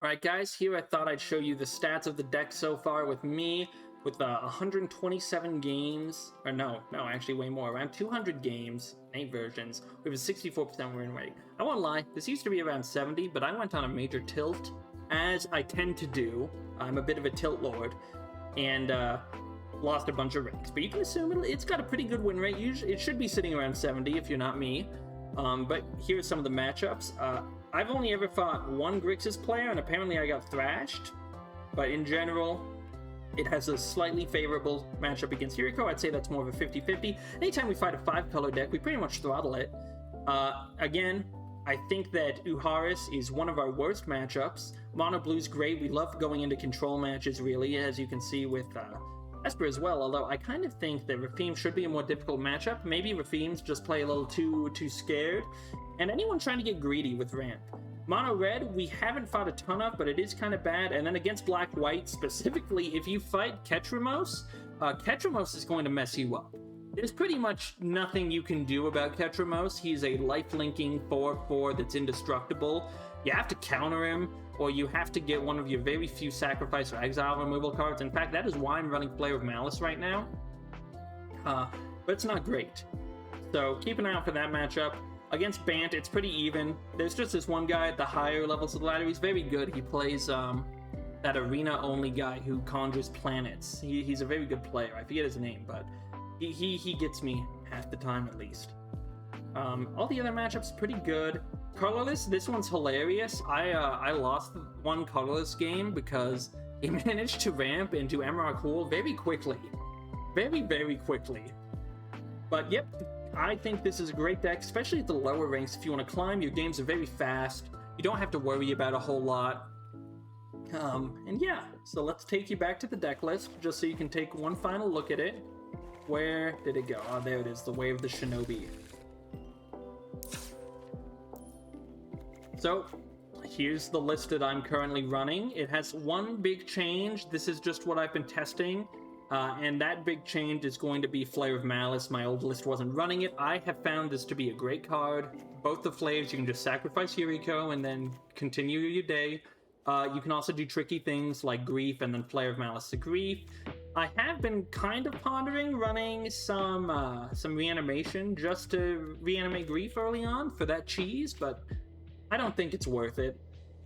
S1: Alright guys, here I thought I'd show you the stats of the deck so far with me with 127 games, or no, actually way more, around 200 games, 8 versions, with a 64% win rate. I won't lie, this used to be around 70, but I went on a major tilt, as I tend to do. I'm a bit of a tilt lord, and lost a bunch of ranks. But you can assume it's got a pretty good win rate. Usually, it should be sitting around 70 if you're not me. But here's some of the matchups. I've only ever fought one Grixis player, and apparently I got thrashed. But in general, it has a slightly favorable matchup against Yuriko. I'd say that's more of a 50-50. Anytime we fight a 5-color deck, we pretty much throttle it. Again, I think that Uharis is one of our worst matchups. Mono Blue's great. We love going into control matches, really, as you can see with Esper as well, although I kind of think that Rafim should be a more difficult matchup. Maybe Rafim's just play a little too scared. And anyone trying to get greedy with ramp. Mono Red, we haven't fought a ton of, but it is kind of bad. And then against Black White, specifically, if you fight Ketramos, Ketramos is going to mess you up. There's pretty much nothing you can do about Ketramos. He's a life-linking 4/4 that's indestructible. You have to counter him, or you have to get one of your very few sacrifice or exile removal cards. In fact, that is why I'm running Flare of Malice right now. But it's not great. So keep an eye out for that matchup. Against Bant, it's pretty even. There's just this one guy at the higher levels of the ladder. He's very good. He plays that arena-only guy who conjures planets. He's a very good player. I forget his name, but he gets me half the time at least. All the other matchups pretty good. Colorless, this one's hilarious. I lost one colorless game because he managed to ramp into Emrakul very quickly. Very, very quickly. But yep, I think this is a great deck, especially at the lower ranks. If you want to climb, your games are very fast. You don't have to worry about a whole lot. And yeah, so let's take you back to the deck list, just so you can take one final look at it. Where did it go? Oh, there it is, the Way of the Shinobi. So, here's the list that I'm currently running. It has one big change. This is just what I've been testing. And that big change is going to be Flare of Malice. My old list wasn't running it. I have found this to be a great card. Both the flares, you can just sacrifice Yuriko and then continue your day. You can also do tricky things like Grief and then Flare of Malice to Grief. I have been kind of pondering running some reanimation just to reanimate Grief early on for that cheese, but I don't think it's worth it.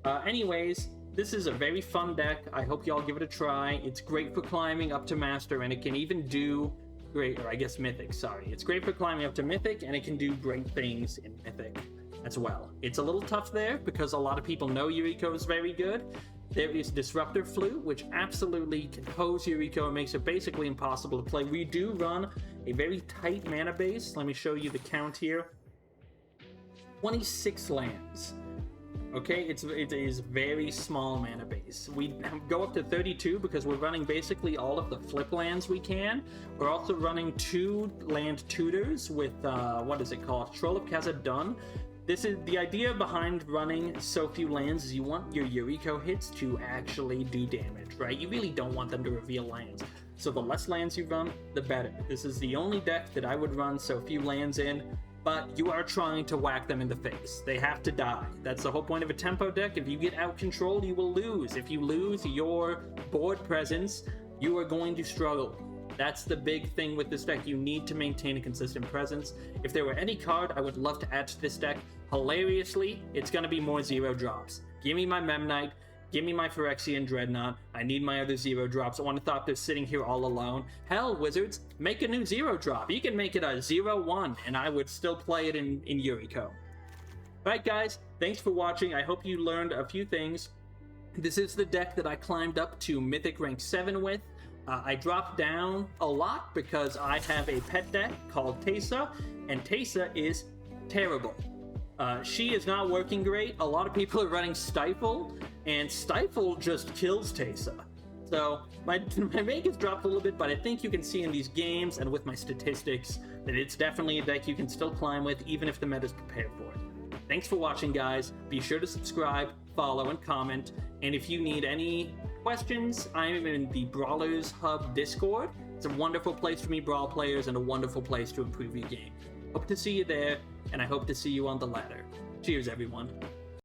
S1: Anyways, this is a very fun deck. I hope y'all give it a try. It's great for climbing up to Master, and it can even do great, or I guess Mythic, sorry. It's great for climbing up to Mythic, and it can do great things in Mythic as well. It's a little tough there, because a lot of people know Yuriko is very good. There is Disruptor Flute, which absolutely can hose Yuriko and makes it basically impossible to play. We do run a very tight mana base. Let me show you the count here. 26 lands. Okay, it is very small mana base. We go up to 32 because we're running basically all of the flip lands we can. We're also running 2 land tutors with, what is it called? Troll of Khazad-dûn. This is the idea behind running so few lands is you want your Yuriko hits to actually do damage, right? You really don't want them to reveal lands. So the less lands you run, the better. This is the only deck that I would run so few lands in, but you are trying to whack them in the face. They have to die. That's the whole point of a tempo deck. If you get out controlled, you will lose. If you lose your board presence, you are going to struggle. That's the big thing with this deck. You need to maintain a consistent presence. If there were any card I would love to add to this deck, hilariously, it's going to be more 0 drops. Give me my Memnite. Give me my Phyrexian Dreadnought. I need my other 0 drops. I want to thought they're sitting here all alone. Hell, Wizards, make a new 0 drop. You can make it a 0/1, and I would still play it in Yuriko. Alright guys, thanks for watching. I hope you learned a few things. This is the deck that I climbed up to Mythic rank 7 with. I dropped down a lot because I have a pet deck called Tesa, and Tesa is terrible. She is not working great. A lot of people are running Stifle, and Stifle just kills Tesa. So my make has dropped a little bit, but I think you can see in these games and with my statistics that it's definitely a deck you can still climb with, even if the meta's prepared for it. Thanks for watching, guys. Be sure to subscribe, follow, and comment. And if you need any questions, I'm in the Brawlers Hub Discord. It's a wonderful place for me Brawl players and a wonderful place to improve your game. Hope to see you there, and I hope to see you on the ladder. Cheers, everyone.